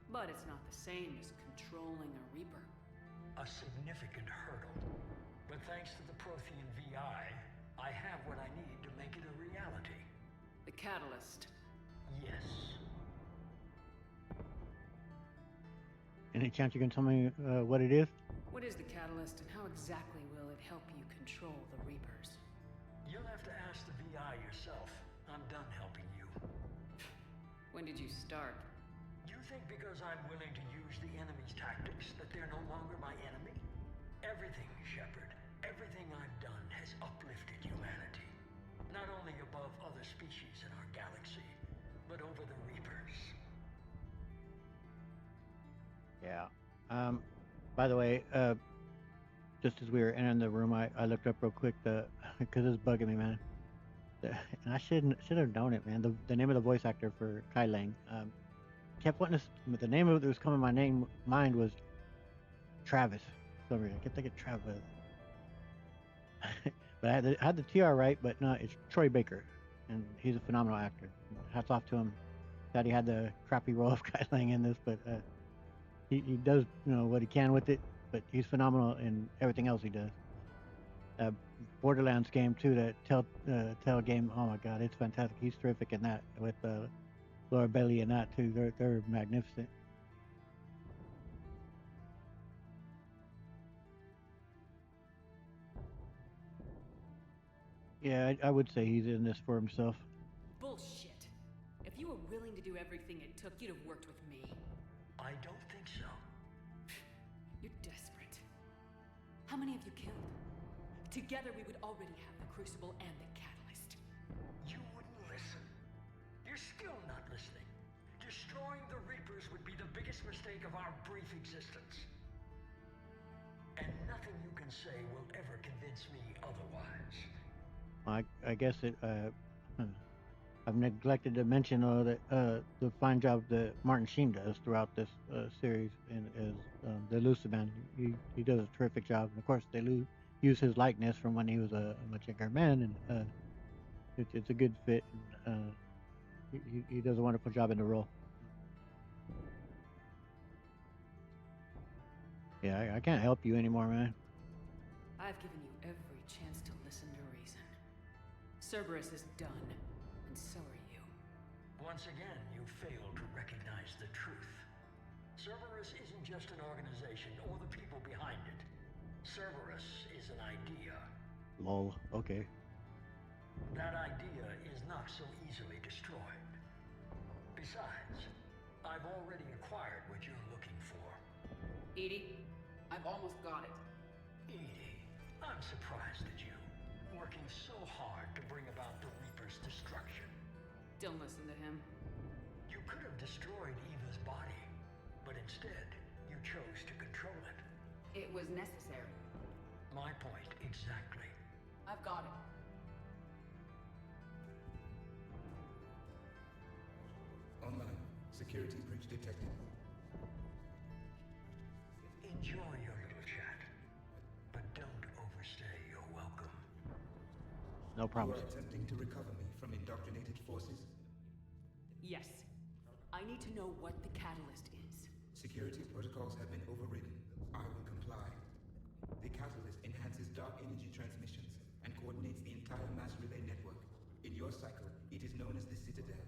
But it's not the same as controlling a Reaper. A significant hurdle. But thanks to the Prothean VI, I have what I need to make it a reality. The Catalyst. Yes. Any chance you can tell me what it is? What is the Catalyst and how exactly will it help you control the Reapers? You'll have to ask the VI yourself. I'm done helping you. When did you start? You think because I'm willing to use the enemy's tactics that they're no longer my enemy? Everything, Shepard, everything I've done has uplifted humanity. Not only above other species in our galaxy, but over the Reapers. Yeah. By the way, just as we were entering the room, I looked up real quick because it's bugging me, man. And I should have known it, man. The name of the voice actor for Kai Lang. Kept wanting to, the name of it that was coming to my mind was Travis. For some reason, I kept thinking Travis. But I had the TR right, but no, it's Troy Baker, and he's a phenomenal actor. Hats off to him. That he had the crappy role of Kai Lang in this, but he does what he can with it. But he's phenomenal in everything else he does. Borderlands game too, that Tell game. Oh my God, it's fantastic. He's terrific in that with Laura Bailey in that too. They're magnificent. Yeah, I would say he's in this for himself. Bullshit. If you were willing to do everything it took, you'd have worked with me. I don't think so. You're desperate. How many have you killed? Together we would already have the Crucible and the Catalyst. You wouldn't listen. You're still not listening. Destroying the Reapers would be the biggest mistake of our brief existence. And nothing you can say will ever convince me otherwise. I guess I've neglected to mention the fine job that Martin Sheen does throughout this series and as the elusive man. He does a terrific job. And of course, they use his likeness from when he was a much younger man, and it's a good fit. And he does a wonderful job in the role. Yeah, I can't help you anymore, man. I've given you every chance to listen to reason. Cerberus is done, and so are you. Once again, you fail to recognize the truth. Cerberus isn't just an organization or the people behind it. Cerberus is an idea. Lol. Okay. That idea is not so easily destroyed. Besides, I've already acquired what you're looking for. EDI, I've almost got it. EDI, I'm surprised at you. Working so hard to bring about the Reaper's destruction. Don't listen to him. You could have destroyed Eva's body, but instead, you chose to control it. It was necessary. My point exactly. I've got it. Online. Security breach detected. Enjoy your little chat, but don't overstay your welcome. No You promise. are attempting to recover me from indoctrinated forces? Yes. I need to know what the Catalyst is. Security protocols have been overridden. I will comply. The catalyst enhances dark energy transmissions and coordinates the entire mass relay network. In your cycle, it is known as the Citadel.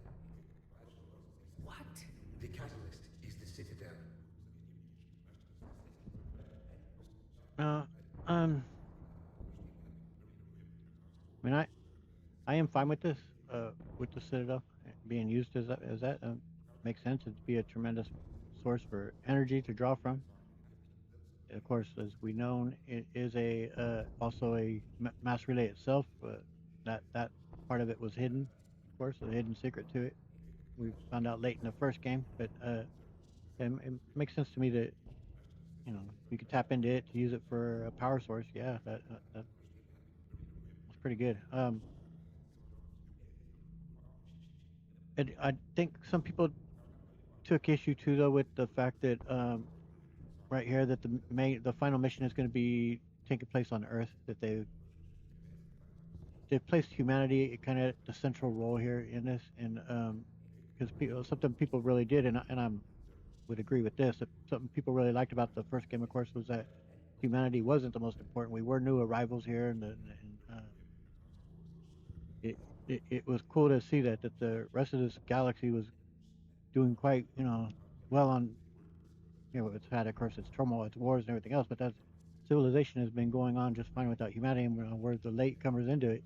What? The catalyst is the Citadel. Uh, um, I mean, I am fine with this. With the Citadel being used as that makes sense. It'd be a tremendous source for energy to draw from. Of course, as we know, it is also a mass relay itself. That part of it was hidden, of course, a hidden secret to it. We found out late in the first game, but it makes sense to me that you could tap into it to use it for a power source. Yeah, that's pretty good. And I think some people took issue too, though, with the fact that right here that the final mission is going to be taking place on Earth. That they've placed humanity kind of the central role here in this, and because people something people really did, and I would agree with this. That something people really liked about the first game, of course, was that humanity wasn't the most important. We were new arrivals here, and it, it was cool to see that the rest of this galaxy was doing quite well on it's had of course its turmoil, its wars and everything else, but that civilization has been going on just fine without humanity, and we're the latecomers into it.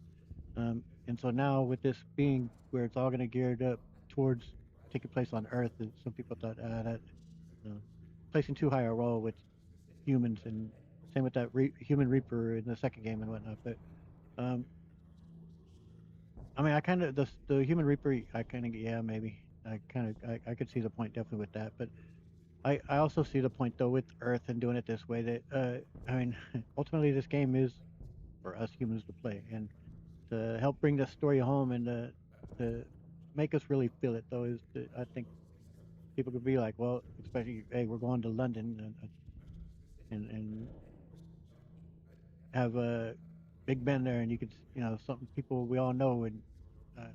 And so now with this being where it's all going to geared up towards taking place on Earth, and some people thought that uh, placing too high a role with humans, and same with that human Reaper in the second game and whatnot. But um, I mean, I kind of the human Reaper, I kind of yeah maybe I could see the point definitely with that, but I also see the point though with Earth and doing it this way that I mean ultimately this game is for us humans to play, and to help bring the story home, and to make us really feel it though is I think people could be like, well, especially hey, we're going to London, and have Big Ben there, and you could something people we all know, and uh,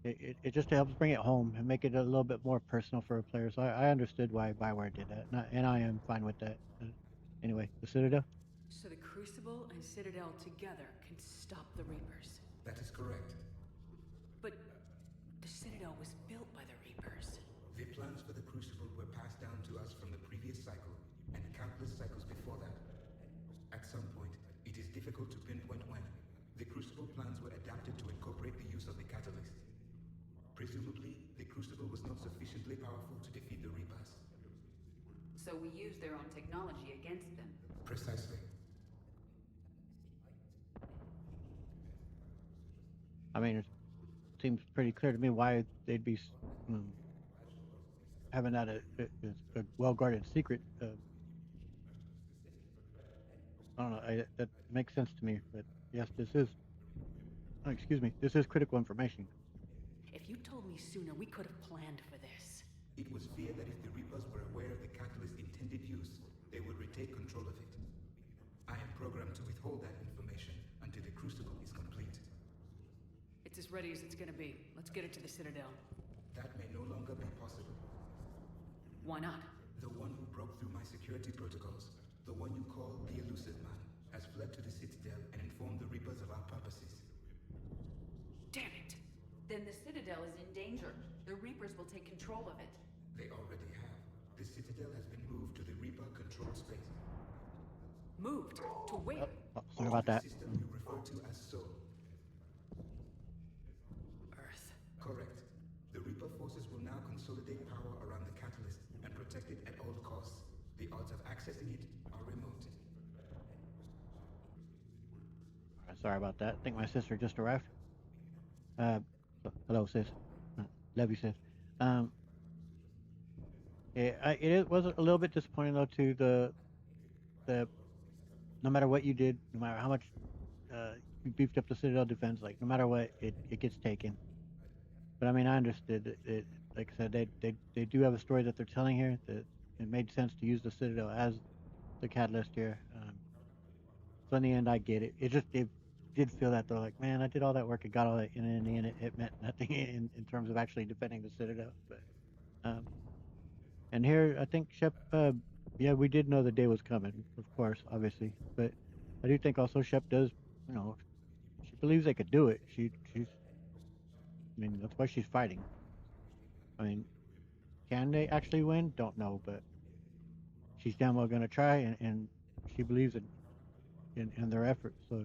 it just helps bring it home and make it a little bit more personal for a player. So I understood why Bioware did that, and I am fine with that. Anyway, the Citadel. So the Crucible and Citadel together can stop the Reapers. That is correct. But the Citadel was built by the Reapers. The plans for the Crucible were passed down to us from the previous cycle and countless cycles before that. At some point, it is difficult to pinpoint when, the Crucible plans were adapted to incorporate the use of the catalyst. Presumably, the Crucible was not sufficiently powerful to defeat the Reapers. So we use their own technology against them. Precisely. I mean, it seems pretty clear to me why they'd be having that a well guarded secret. I don't know. That makes sense to me. But yes, this is. Oh, excuse me. This is critical information. If you told me sooner, we could have planned for this. It was feared that if the Reapers were aware of the catalyst's intended use, they would retake control of it. I am programmed to withhold that information until the Crucible is complete. It's as ready as it's gonna be. Let's get it to the Citadel. That may no longer be possible. Why not? The one who broke through my security protocols, the one you call the Elusive Man, has fled to the Citadel and informed the Reapers of our purposes. Damn it! Then the Citadel is in danger. The Reapers will take control of it. They already have. The Citadel has been moved to the Reaper-controlled space. Moved? To where? Oh, sorry about that. The system you refer to as Soul. Earth. Correct. The Reaper forces will now consolidate power around the catalyst and protect it at all costs. The odds of accessing it are remote. Sorry about that. I think my sister just arrived. Hello, sis. Love you, sis. It was a little bit disappointing though too. The no matter what you did, no matter how much you beefed up the Citadel defense, like no matter what, it gets taken. But I mean, I understood it. Like I said, they do have a story that they're telling here. That it made sense to use the Citadel as the catalyst here. So in the end, I get it. It did feel that though, like man, I did all that work, and got all that, and in the end, it meant nothing in terms of actually defending the Citadel. But um, and here, I think Shep, yeah, we did know the day was coming, of course, obviously. But I do think also Shep does, she believes they could do it. I mean, that's why she's fighting. I mean, can they actually win? Don't know, but she's damn well gonna try, and she believes in their efforts. So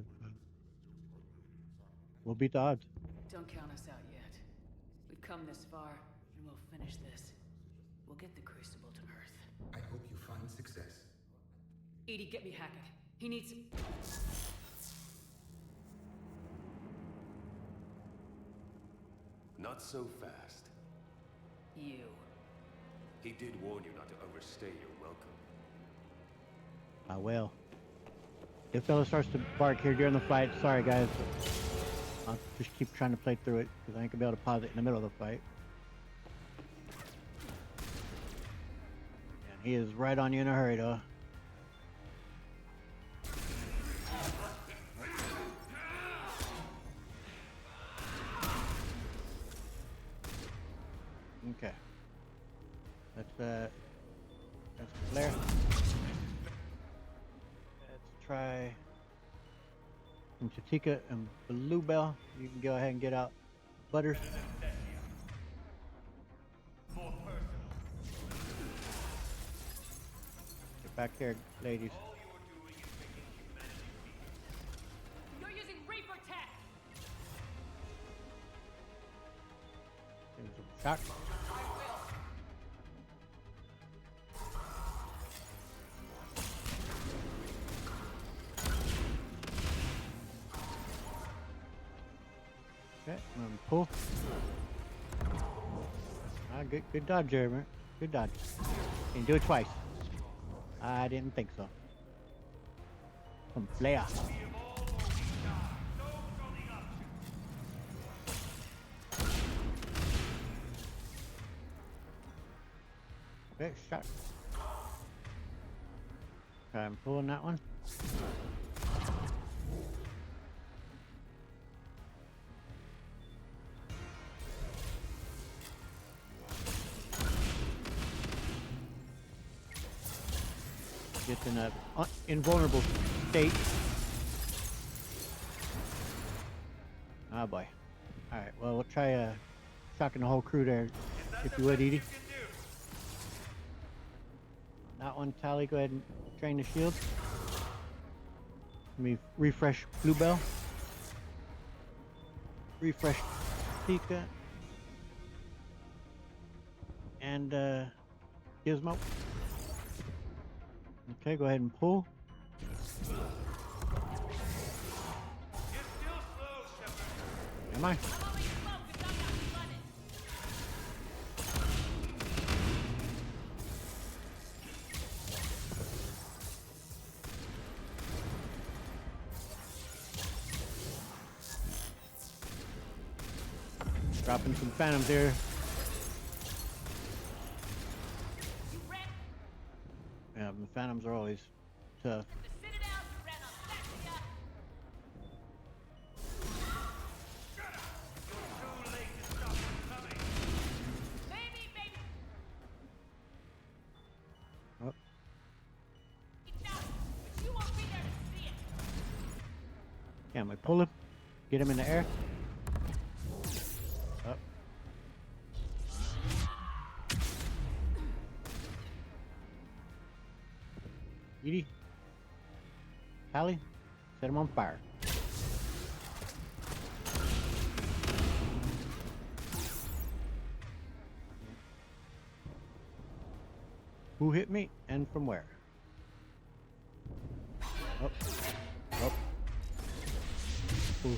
we'll beat the odds. Don't count us out yet. We've come this far, and we'll finish this. We'll get the Crucible to Earth. I hope you find success. Edie, get me Hackett. He needs... Not so fast. You. He did warn you not to overstay your welcome. I will. If fella starts to bark here during the fight, sorry guys. I'll just keep trying to play through it, because I ain't gonna be able to pause it in the middle of the fight. He is right on you in a hurry, though. Okay. That's flare. Let's try some Chatika and Bluebell. You can go ahead and get out Butters. Get back here, ladies. You're using Reaper tech! Give me some shock. Okay, pull. Good dodge, Jeremy. Good dodge. Can you do it twice? I didn't think so. Some flare. Okay, shot. Okay, I'm pulling that one. Gets in a invulnerable state. Oh boy. Alright, well, we'll try shocking the whole crew there, if you would, Edie. That one, Tally, go ahead and drain the shield. Let me refresh Bluebell. Refresh Pika. And Gizmo. Okay, go ahead and pull. Am I? Dropping some phantoms here. Yeah, the phantoms are always tough. Oh. Can we pull him? Get him in the air? Oh. Edie? Callie? Set him on fire. Who hit me and from where? Oh. Oh. Ooh.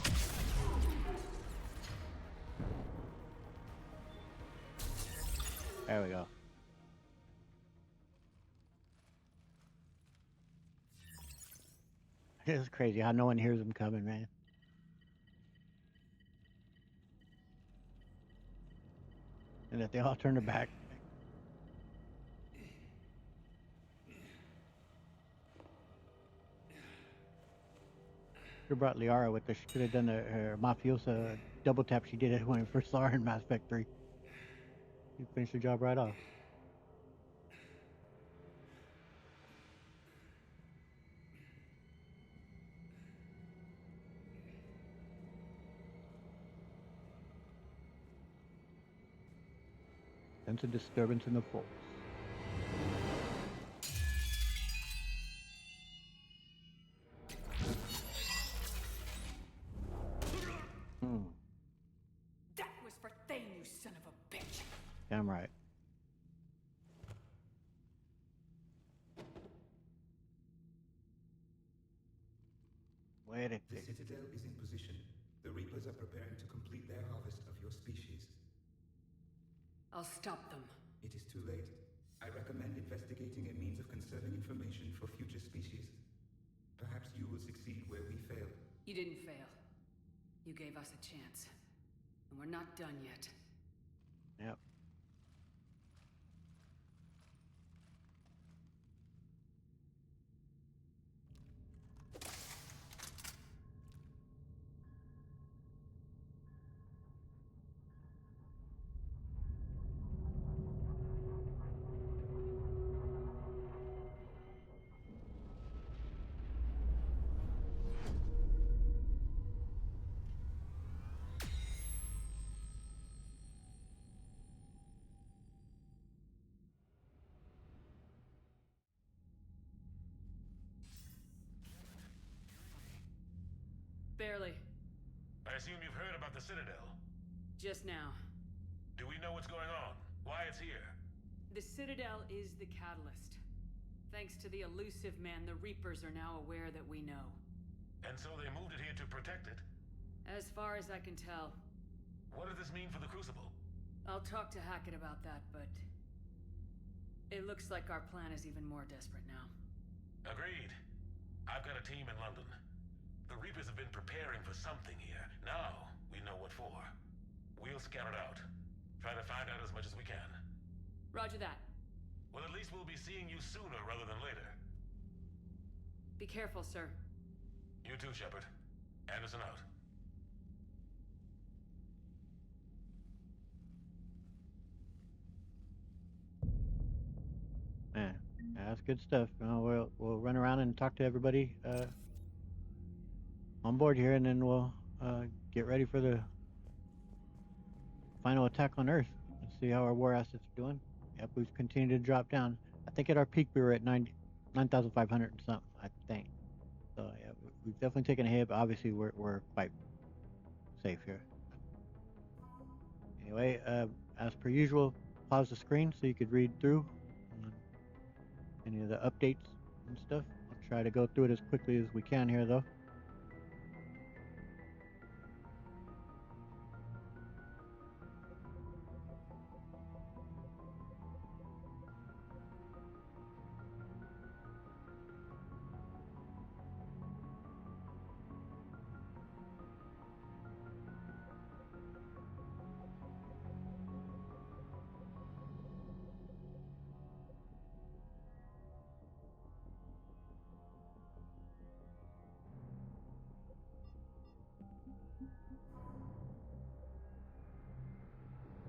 There we go. It's crazy how no one hears them coming, man. And that they all turn their back. Should have brought Liara with us. She could have done her mafiosa double tap she did it when we first saw her in Mass Effect 3. She finished the job right off. Sense a disturbance in the force. That was for Thane, you son of a bitch! Damn right. Where it The is. Citadel is in position. The Reapers are preparing to complete their harvest of your species. I'll stop them. It is too late. I recommend investigating a means of conserving information for future species. Perhaps you will succeed where we failed. You didn't fail. You gave us a chance. And we're not done yet. Yep. Barely. I assume you've heard about the Citadel. Just now. Do we know what's going on? Why it's here? The Citadel is the catalyst. Thanks to the elusive man, the Reapers are now aware that we know. And so they moved it here to protect it? As far as I can tell. What does this mean for the Crucible? I'll talk to Hackett about that, but... it looks like our plan is even more desperate now. Agreed. I've got a team in London. The Reapers have been preparing for something here. Now, we know what for. We'll scout it out. Try to find out as much as we can. Roger that. Well, at least we'll be seeing you sooner rather than later. Be careful, sir. You too, Shepard. Anderson out. Man, that's good stuff. We'll run around and talk to everybody on board here, and then we'll get ready for the final attack on Earth. Let's see how our war assets are doing. Yep, we've continued to drop down. I think at our peak we were at 9,500 and something, I think. So yeah, we've definitely taken a hit, but obviously we're quite safe here. Anyway, as per usual, pause the screen so you could read through any of the updates and stuff. I'll try to go through it as quickly as we can here, though.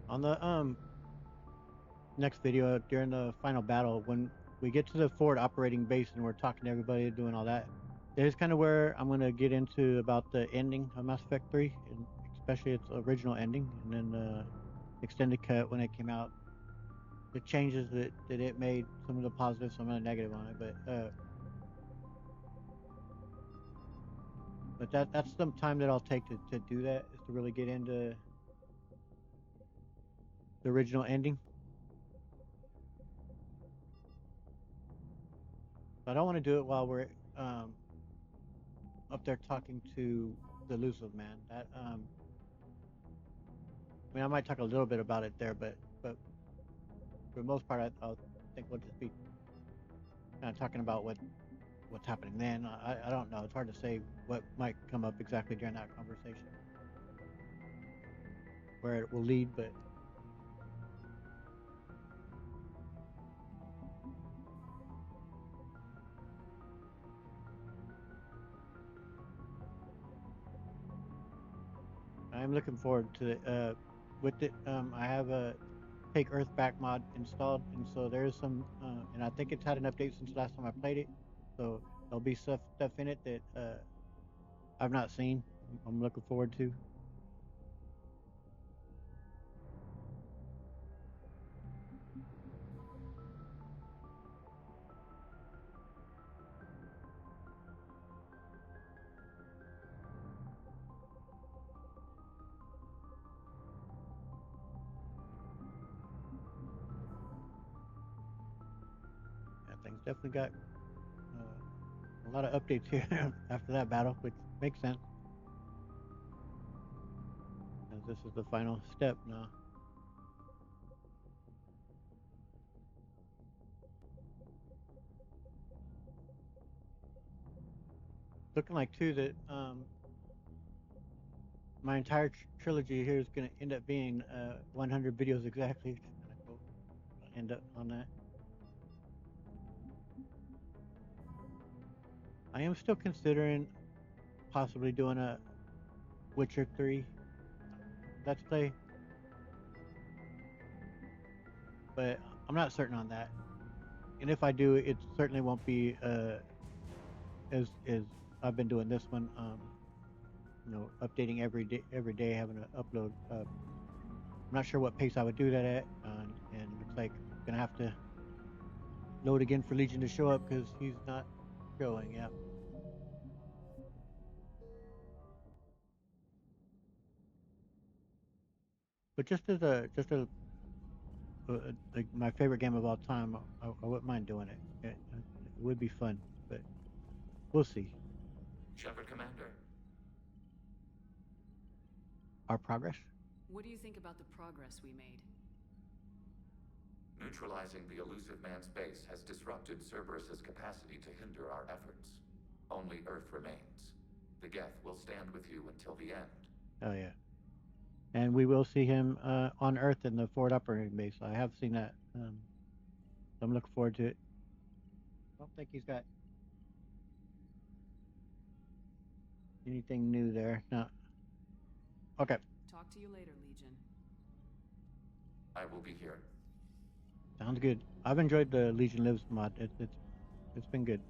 On the next video, during the final battle, when we get to the forward operating base and we're talking to everybody, doing all that, there's kind of where I'm going to get into about the ending of Mass Effect 3, and especially its original ending, and then the extended cut when it came out, the changes that it made, some of the positives, some of the negative on it, but that's some time that I'll take to do that, is to really get into the original ending. I don't want to do it while we're up there talking to the elusive man. That I mean, I might talk a little bit about it there, but for the most part, I think we'll just be kind of talking about what's happening then. I don't know. It's hard to say what might come up exactly during that conversation, where it will lead, but. I'm looking forward to it. With it, I have a Take Earth Back mod installed, and so there's some, and I think it's had an update since last time I played it. So there'll be stuff in it that I've not seen. I'm looking forward to. Yeah, things definitely got a lot of updates here after that battle, which makes sense, as this is the final step now. Looking like too that my entire trilogy here is going to end up being 100 videos exactly. It's kind of cool. I'll end up on that. I am still considering possibly doing a Witcher 3 Let's Play, but I'm not certain on that. And if I do, it certainly won't be as I've been doing this one. Updating every day, having to upload. I'm not sure what pace I would do that at, and it looks like I'm gonna have to load again for Legion to show up because he's not showing. Yeah. But like my favorite game of all time, I wouldn't mind doing it. It would be fun, but we'll see. Shepard, Commander. Our progress. What do you think about the progress we made? Neutralizing the elusive man's base has disrupted Cerberus's capacity to hinder our efforts. Only Earth remains. The Geth will stand with you until the end. Oh yeah. And we will see him on Earth in the forward operating base. I have seen that. So I'm looking forward to it. I don't think he's got anything new there. No. Okay. Talk to you later, Legion. I will be here. Sounds good. I've enjoyed the Legion Lives mod. It's been good.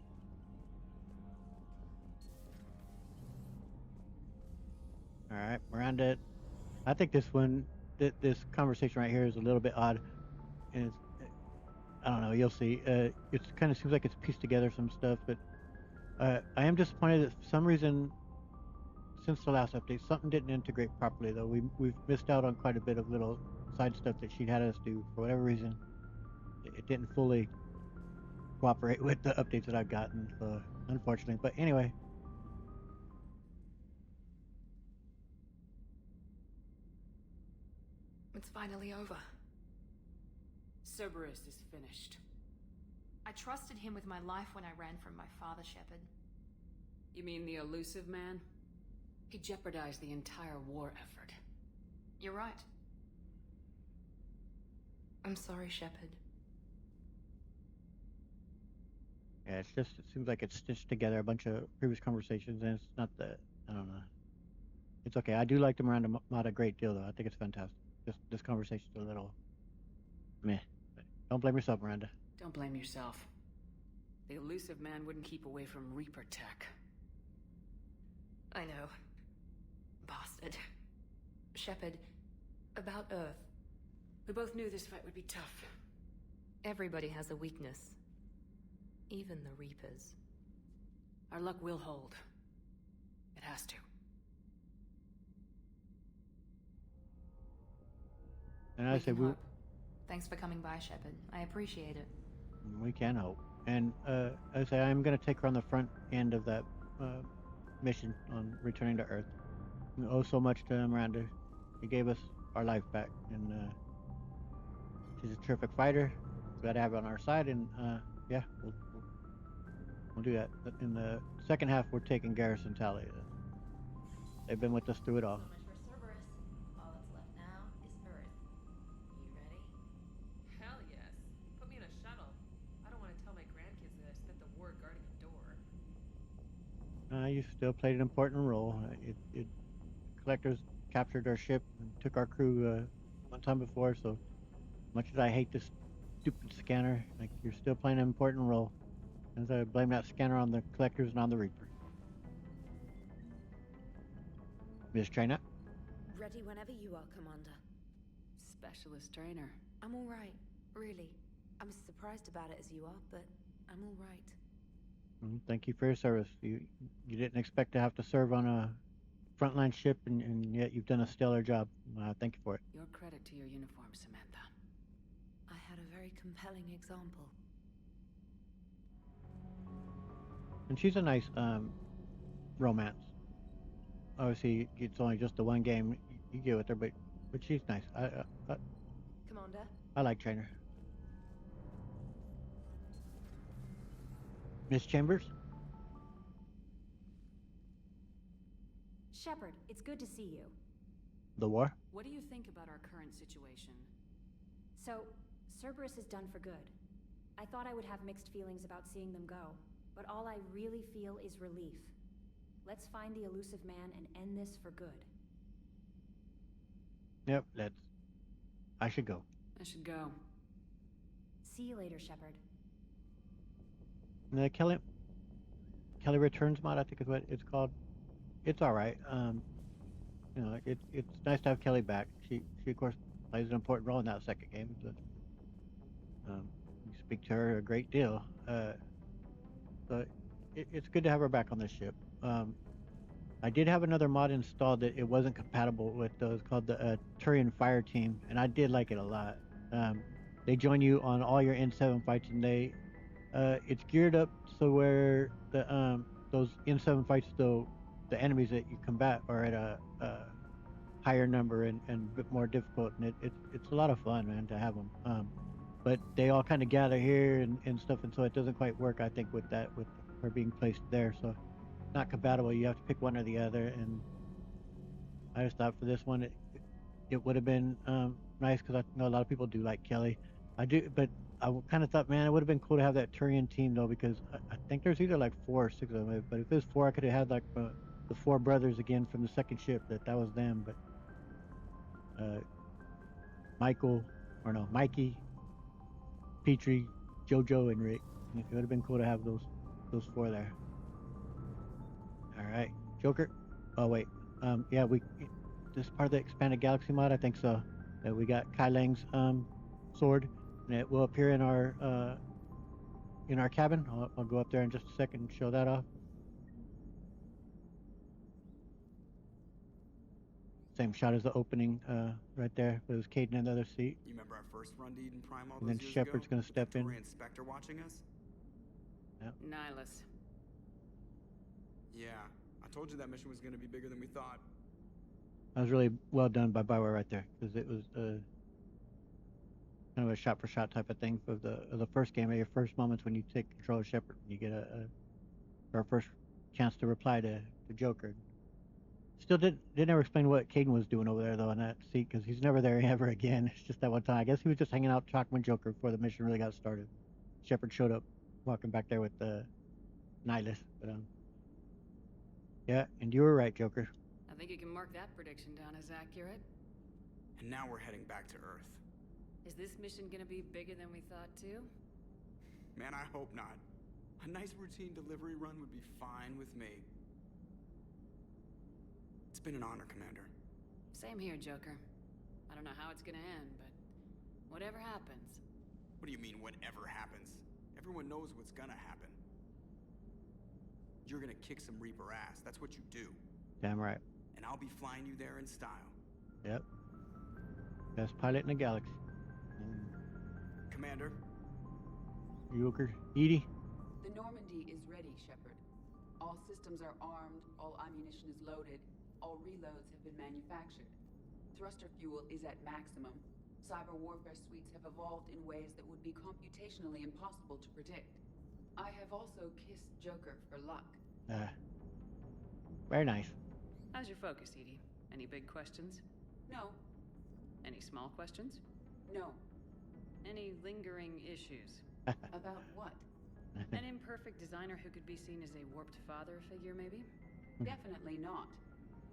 All right, Miranda. I think this conversation right here is a little bit odd, and I don't know. You'll see. It kind of seems like it's pieced together some stuff, but I am disappointed that for some reason, since the last update, something didn't integrate properly. Though we've missed out on quite a bit of little side stuff that she had us do for whatever reason. It didn't fully cooperate with the updates that I've gotten, so unfortunately. But anyway. It's finally over. Cerberus is finished. I trusted him with my life when I ran from my father, Shepard. You mean the elusive man? He jeopardized the entire war effort. You're right. I'm sorry, Shepard. Yeah, it seems like it's stitched together a bunch of previous conversations, and it's not the, I don't know. It's okay. I do like the Miranda mod a great deal, though. I think it's fantastic. Just this conversation's a little meh. But don't blame yourself, Miranda. Don't blame yourself. The elusive man wouldn't keep away from Reaper tech. I know. Bastard. Shepard, about Earth. We both knew this fight would be tough. Everybody has a weakness. Even the Reapers. Our luck will hold. It has to. And I say Thanks for coming by, Shepard. I appreciate it. We can hope. And I say I'm going to take her on the front end of that mission on returning to Earth. We owe so much to Miranda. He gave us our life back, and she's a terrific fighter. Glad to have her on our side, and yeah, we'll do that. In the second half, we're taking Garrison Tally. They've been with us through it all. So much for Cerberus. All that's left now is Earth. You ready? Hell yes. Put me in a shuttle. I don't want to tell my grandkids that I spent the war guarding a door. You still played an important role. Collectors captured our ship and took our crew one time before, so much as I hate this stupid scanner, like, you're still playing an important role. And so I blame that scanner on the collectors and on the Reaper. Miss Trainer? Ready whenever you are, Commander. Specialist trainer. I'm all right, really. I'm as surprised about it as you are, but I'm all right. Thank you for your service. You didn't expect to have to serve on a frontline ship, and yet you've done a stellar job. Thank you for it. Your credit to your uniform, Samantha. I had a very compelling example. And she's a nice romance. Obviously, it's only just the one game you get with her, but she's nice. Commander? I like Trainer. Miss Chambers? Shepard, it's good to see you. The war? What do you think about our current situation? So, Cerberus is done for good. I thought I would have mixed feelings about seeing them go, but all I really feel is relief. Let's find the elusive man and end this for good. Yep, I should go. I should go. See you later, Shepard. The Kelly Returns mod, I think is what it's called. It's all right. You know, it's nice to have Kelly back. She of course plays an important role in that second game. But, you speak to her a great deal. So it's good to have her back on this ship. I did have another mod installed that it wasn't compatible with those called the Turian Fire Team, and I did like it a lot. Um, they join you on all your N7 fights, and it's geared up so where the those N7 fights, though the enemies that you combat are at a higher number and a bit more difficult, and it's a lot of fun, man, to have them. But they all kind of gather here and stuff, and so it doesn't quite work, I think, with that with her being placed there. So not compatible. You have to pick one or the other, and I just thought for this one it would have been nice because I know a lot of people do like Kelly. I do, but I kind of thought, man, it would have been cool to have that Turian team though, because I think there's either like 4 or 6 of them. But if it was 4, I could have had like the 4 brothers again from the second ship. That was them. But Michael, or no, Mikey, Petrie, JoJo, and Rick. It would have been cool to have those 4 there. All right, Joker. Oh wait, yeah, this part of the expanded galaxy mod, I think so. We got Kai Lang's sword, and it will appear in our cabin. I'll go up there in just a second and show that off. Same shot as the opening right there. It was Caden in the other seat. You remember our first run to Eden Prime all And those then years Shepard's ago? gonna step in. Victorian Spectre watching us? Yep. Nihilus. Yeah, I told you that mission was going to be bigger than we thought. That was really well done by Bioware right there, because it was kind of a shot-for-shot type of thing of the first game, your first moments when you take control of Shepard. You get our first chance to reply to Joker. Still didn't ever explain what Caden was doing over there though in that seat, because he's never there ever again. It's just that one time. I guess he was just hanging out talking with Joker before the mission really got started. Shepard showed up, walking back there with Nihilus. But yeah, and you were right, Joker. I think you can mark that prediction down as accurate. And now we're heading back to Earth. Is this mission gonna be bigger than we thought too? Man, I hope not. A nice routine delivery run would be fine with me. It's been an honor, Commander. Same here, Joker. I don't know how it's gonna end, but whatever happens. What do you mean, whatever happens? Everyone knows what's gonna happen. You're gonna kick some Reaper ass. That's what you do. Damn right. And I'll be flying you there in style. Yep. Best pilot in the galaxy. Commander. Joker. Edie. The Normandy is ready, Shepard. All systems are armed, all ammunition is loaded, all reloads have been manufactured. Thruster fuel is at maximum. Cyber warfare suites have evolved in ways that would be computationally impossible to predict. I have also kissed Joker for luck. Very nice. How's your focus, Edie? Any big questions? No. Any small questions? No. Any lingering issues? About what? An imperfect designer who could be seen as a warped father figure, maybe? Definitely not.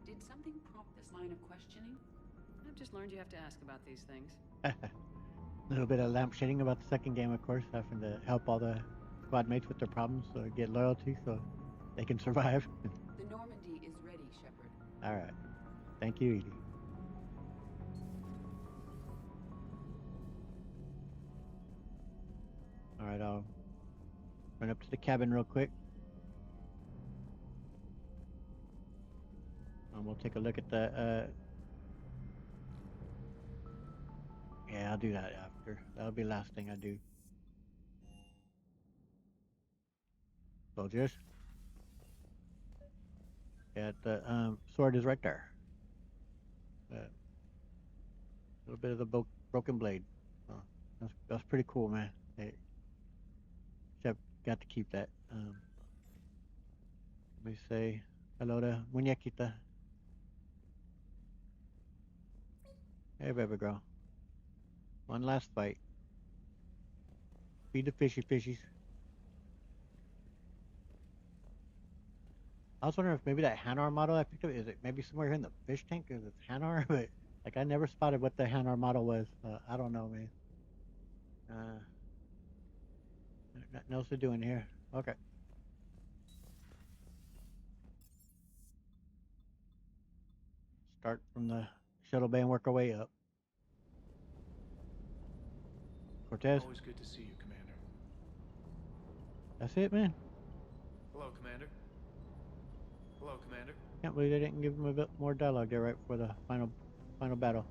Did something prompt this line of questioning? I've just learned you have to ask about these things. A little bit of lampshading about the second game, of course, having to help all the squad mates with their problems, so get loyalty so they can survive. The Normandy is ready, Shepard. All right. Thank you, Edie. All right, I'll run up to the cabin real quick. And we'll take a look at the, yeah, I'll do that after. That'll be the last thing I do. Soldiers. Yeah, the sword is right there. A little bit of the broken blade. Oh, that's pretty cool, man. Hey, Shep got to keep that. Let me say hello to Muñequita. Hey, baby girl. One last fight. Feed the fishies. I was wondering if maybe that Hanar model I picked up, is it maybe somewhere here in the fish tank? Because it's Hanar, but like I never spotted what the Hanar model was. I don't know, man. Nothing else to do in here. Okay. Start from the shuttle bay and work our way up. Cortez? Always good to see you, Commander. That's it, man? Hello, Commander. Hello, Commander. Can't believe they didn't give him a bit more dialogue there right before the final battle.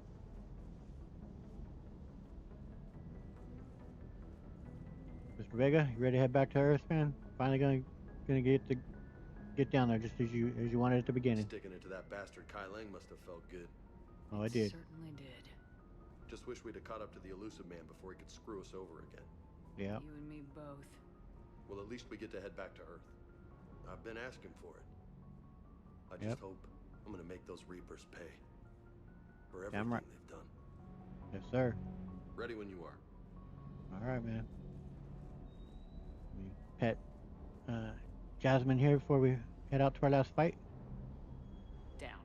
Mr. Vega, you ready to head back to Earth, man? Finally gonna get down there just as you wanted at the beginning. Sticking it to that bastard Kai Lang must have felt good. Oh, I did. Certainly did. Just wish we'd have caught up to the elusive man before he could screw us over again. Yeah. You and me both. Well, at least we get to head back to Earth. I've been asking for it. I just hope I'm gonna make those Reapers pay for everything they've done. Yes, sir. Ready when you are. All right, man. We pet Jasmine here before we head out to our last fight. Down.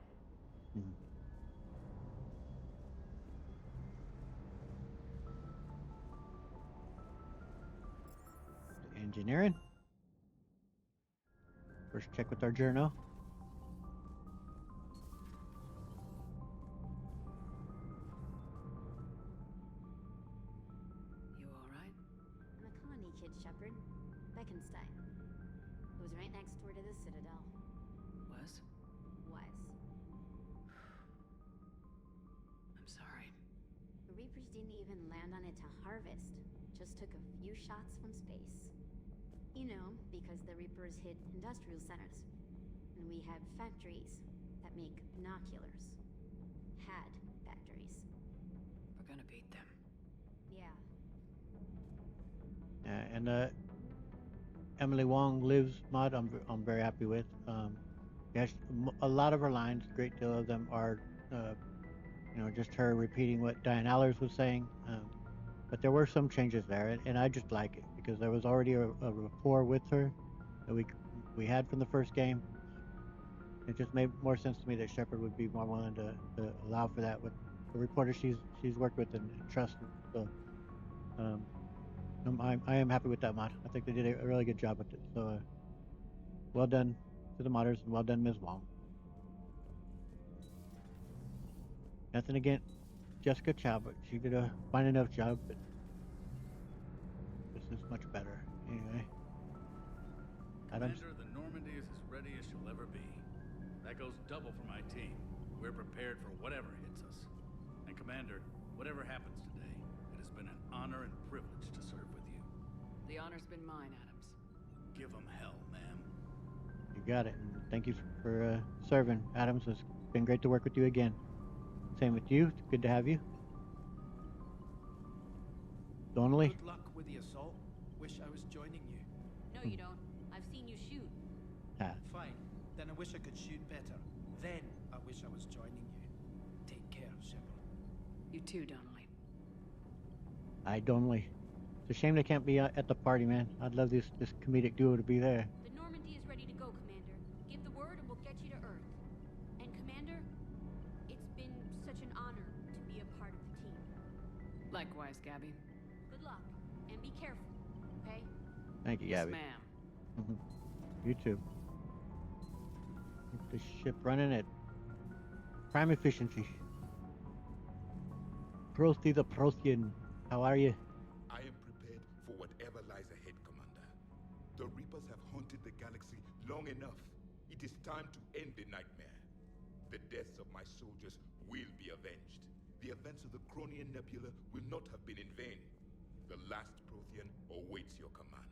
Engineering. First check with our journal. You alright? I'm a colony kid, Shepard. Beckenstein. It was right next door to the Citadel. Was? Was. I'm sorry. The Reapers didn't even land on it to harvest. Just took a few shots from space. You know, because the Reapers hit industrial centers. And we had factories that make binoculars. Had factories. We're gonna beat them. Yeah. And Emily Wong lives mod. I'm very happy with. Yes, a lot of her lines, a great deal of them are, just her repeating what Diane Allers was saying. But there were some changes there, and I just like it because there was already a rapport with her that we had from the first game. It just made more sense to me that Shepard would be more willing to allow for that with the reporter she's worked with and trusted. So I am happy with that mod. I think they did a really good job with it. So well done to the modders and well done, Ms. Wong. Nothing against Jessica Chow, but she did a fine enough job. But this is much better. Anyway. Adams. Commander, the Normandy is as ready as she'll ever be. That goes double for my team. We're prepared for whatever hits us. And Commander, whatever happens today, it has been an honor and privilege to serve with you. The honor's been mine, Adams. Give them hell, ma'am. You got it. And thank you for serving, Adams. It's been great to work with you again. Same with you. It's good to have you. Donnelly. Good luck with the assault. Wish I was joining you. No, you don't. I've seen you shoot. Fine. Then I wish I could shoot better. Then I wish I was joining you. Take care, Shepard. You too, Donnelly. Donnelly. It's a shame they can't be at the party, man. I'd love this comedic duo to be there. The Normandy is ready to go, Commander. Give the word and we'll get you to Earth. And Commander, it's been such an honor to be a part of the team. Likewise, Gabby. Good luck, and be careful, okay? Thank you, Yes, Gabby. ma'am. You too. Keep the ship running at prime efficiency. Prosti the Prostian, how are you? I am prepared for whatever lies ahead, Commander. The Reapers have haunted the galaxy long enough. It is time to end the nightmare. The deaths of my soldiers will be avenged. The events of the Cronian Nebula will not have been in vain. The last Prothean awaits your command.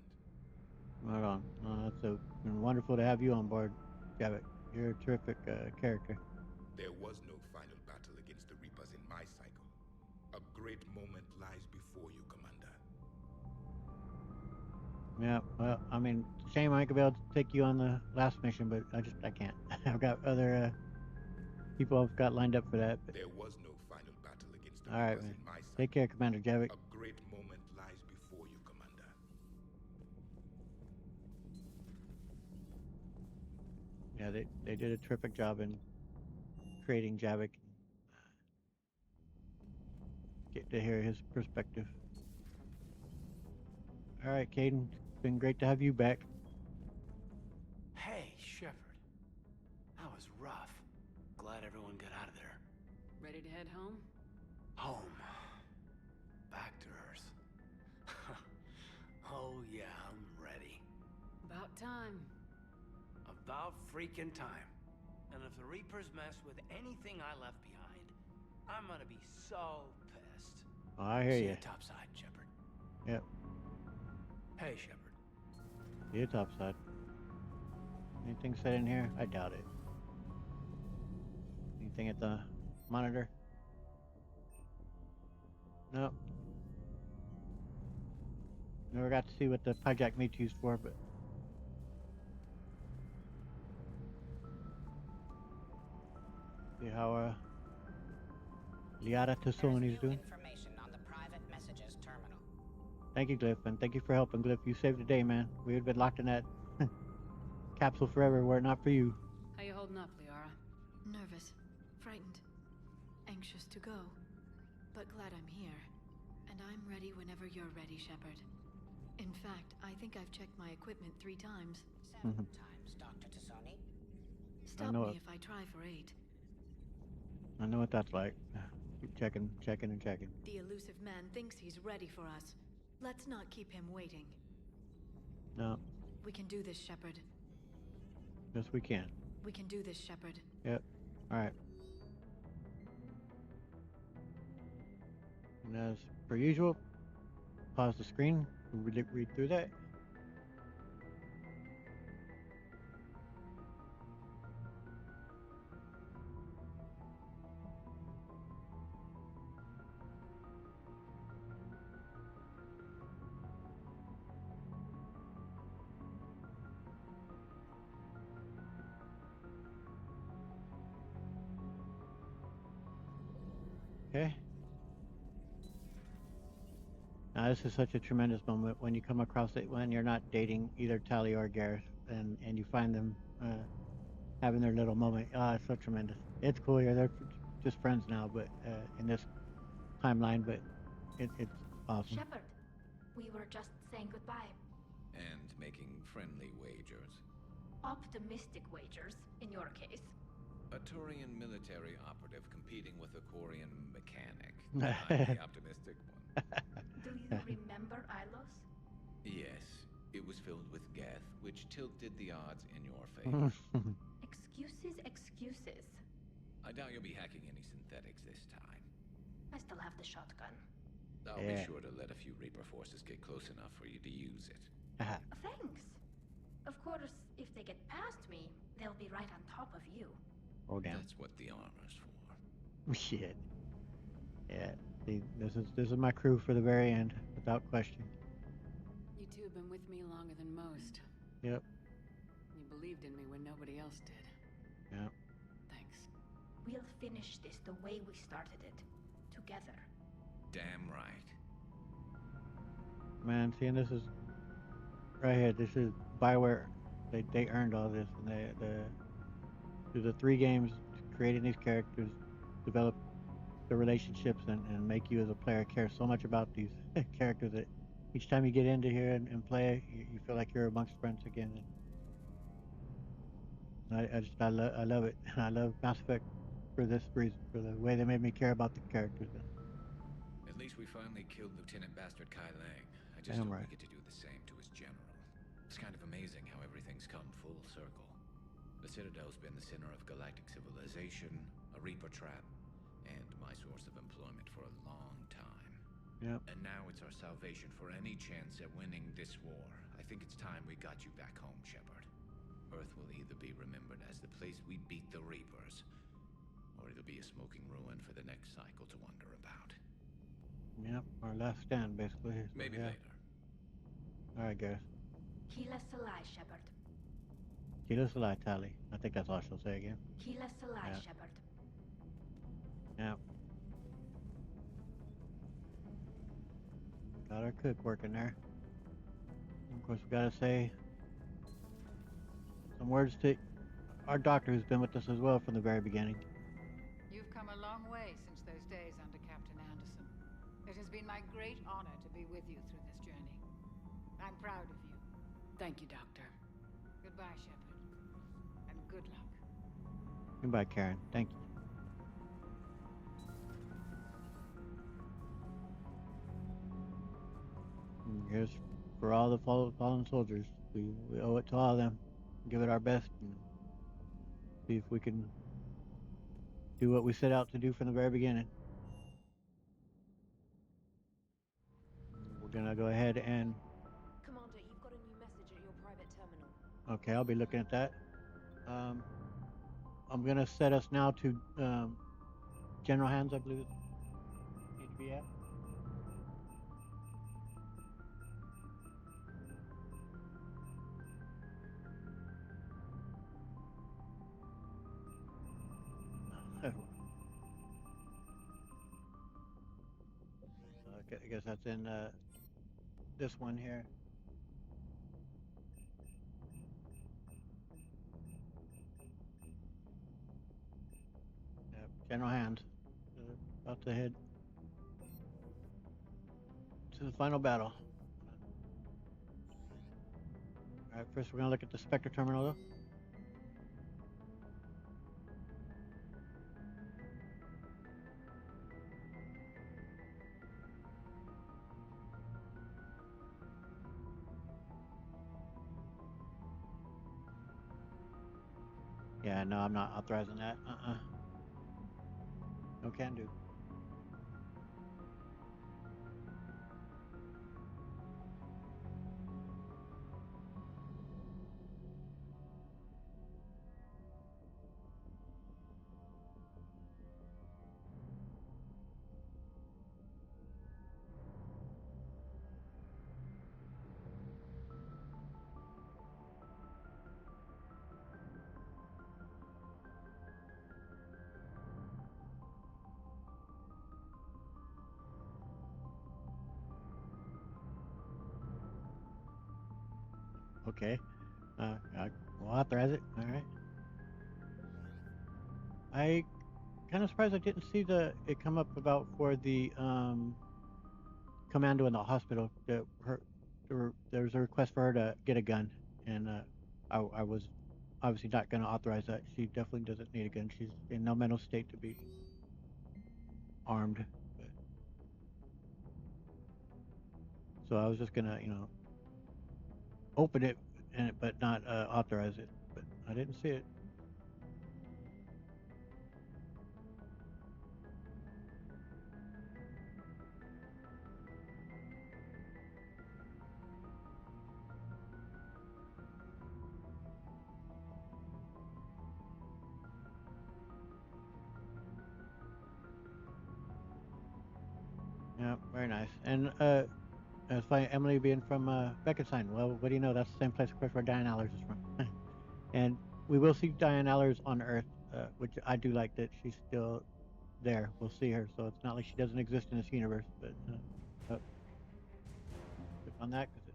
Right on. It's been wonderful to have you on board, Javik. You're a terrific character. There was no final battle against the Reapers in my cycle. A great moment lies before you, Commander. Yeah, well, I mean, shame I ain't gonna be able to take you on the last mission, but I can't. I've got other people I've got lined up for that. But... There was no final battle against the All right, Reapers man. in my cycle. Take care, Commander Javik. A great moment lies before you, Commander. Yeah, they did a terrific job in creating Javik. Get to hear his perspective. All right, Caden, it's been great to have you back. Hey, Shepard. That was rough. Glad everyone got out of there. Ready to head home? Home. Back to Earth. Oh yeah, I'm ready. About time. About freaking time. And if the Reapers mess with anything I left behind, I'm gonna be so pissed. Oh, I hear See you. you topside, Shepard. Yep. Hey, Shepard. See you topside. Anything said in here? I doubt it. Anything at the monitor? Nope. Never got to see what the hijack meat's used for, but see how Liara Tassoni's doing. Information on the private messages terminal. Thank you, Glyph, and thank you for helping, Glyph. You saved the day, man. We would have been locked in that capsule forever were it not for you. How you holding up, Liara? Nervous, frightened, anxious to go, but glad I'm here. And I'm ready whenever you're ready, Shepard. In fact, I think I've checked my equipment 3 times. 7 times, Dr. Tassoni. Stop me if I try for 8. I know what that's like. Keep checking, and checking. The elusive man thinks he's ready for us. Let's not keep him waiting. No. We can do this, Shepard. Yes, we can. We can do this, Shepard. Yep. Alright. And as per usual, pause the screen, read through that. Okay. Now this is such a tremendous moment when you come across it when you're not dating either Tally or Gareth, and you find them having their little moment. It's so tremendous. It's cool here. They're just friends now, but in this timeline, but it's awesome. Shepard, we were just saying goodbye. And making friendly wagers. Optimistic wagers, in your case. A Turian military operative competing with a Quarian mechanic. I'm the optimistic one. Do you remember Ilos? Yes, it was filled with geth, which tilted the odds in your favor. Excuses. I doubt you'll be hacking any synthetics this time. I still have the shotgun. I'll be sure to let a few Reaper forces get close enough for you to use it. Thanks. Of course, if they get past me, they'll be right on top of you. Oh, damn. That's what the armor's for. Shit. Yeah. See, this is my crew for the very end, without question. You two have been with me longer than most. Yep. You believed in me when nobody else did. Yep. Thanks. We'll finish this the way we started it. Together. Damn right. Man, seeing this is right here. This is Bioware. They earned all this, and through the 3 games, creating these characters, develop the relationships, and make you as a player care so much about these characters that each time you get into here and play, you feel like you're amongst friends again. And I love it. I love Mass Effect for this reason, for the way they made me care about the characters. At least we finally killed Lieutenant Bastard Kai Lang. I just hope we get to do the same to his general. It's kind of amazing how everything's come full circle. The Citadel's been the center of galactic civilization, a Reaper trap, and my source of employment for a long time. Yep. And now it's our salvation for any chance at winning this war. I think it's time we got you back home, Shepard. Earth will either be remembered as the place we beat the Reapers, or it'll be a smoking ruin for the next cycle to wonder about. Yep, our last stand, basically. So, Maybe later. Alright, Gareth. Keep us alive, Shepard. Keep us alive, Tally. I think that's all she'll say again. Keep us alive, Shepard. Yep. Got our cook working there. And of course, we gotta say some words to our doctor, who's been with us as well from the very beginning. You've come a long way since those days under Captain Anderson. It has been my great honor to be with you through this journey. I'm proud of you. Thank you, Doctor. Goodbye, Shepard. And good luck. Goodbye, Karen. Thank you. And here's for all the fallen soldiers. We owe it to all of them. Give it our best and See if we can do what we set out to do from the very beginning. We're gonna go ahead and... Commander, you've got a new message at your private terminal. Okay, I'll be looking at that. I'm gonna set us now to general hands, I believe need to be at. Okay, I guess that's in this one here. Yep, general hands. About to head to the final battle. Alright, first we're gonna look at the Spectre terminal though. Yeah, no, I'm not authorizing that. No can do. Okay. I will authorize it. All right. I kind of surprised I didn't see it come up about for the commando in the hospital. There was a request for her to get a gun, and I was obviously not going to authorize that. She definitely doesn't need a gun. She's in no mental state to be armed. So I was just gonna, open it, but not authorize it. But I didn't see it. Yeah, very nice. And it's funny, Emily being from Bekenstein. Well, what do you know? That's the same place, of course, where Diane Allers is from. And we will see Diane Allers on Earth, which I do like that she's still there. We'll see her, so it's not like she doesn't exist in this universe. But click on that because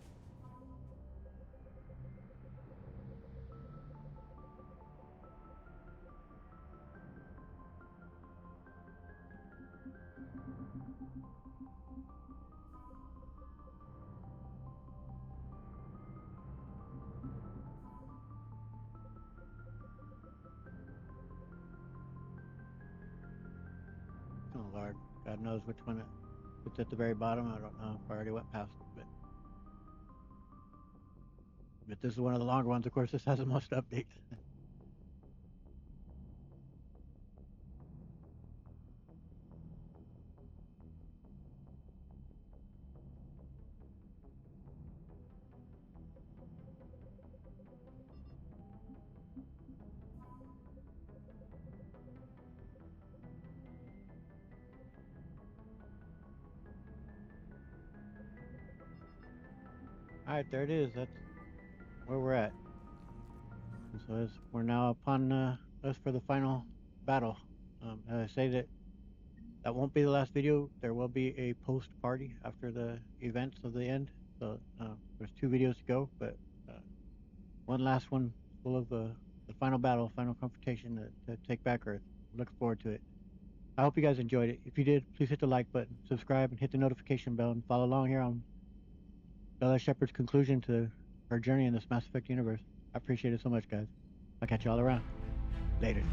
oh Lord, God knows which one it's at the very bottom. I don't know if I already went past it, but this is one of the longer ones. Of course, this has the most updates. All right, there it is. That's where we're at. And so we're now upon us for the final battle. As I say that won't be the last video. There will be a post party after the events of the end. So there's 2 videos to go, but one last one full of the final battle, final confrontation to take back Earth. Looking forward to it. I hope you guys enjoyed it. If you did, please hit the like button, subscribe, and hit the notification bell, and follow along here on Bella Shepard's conclusion to her journey in this Mass Effect universe. I appreciate it so much, guys. I'll catch you all around. Later.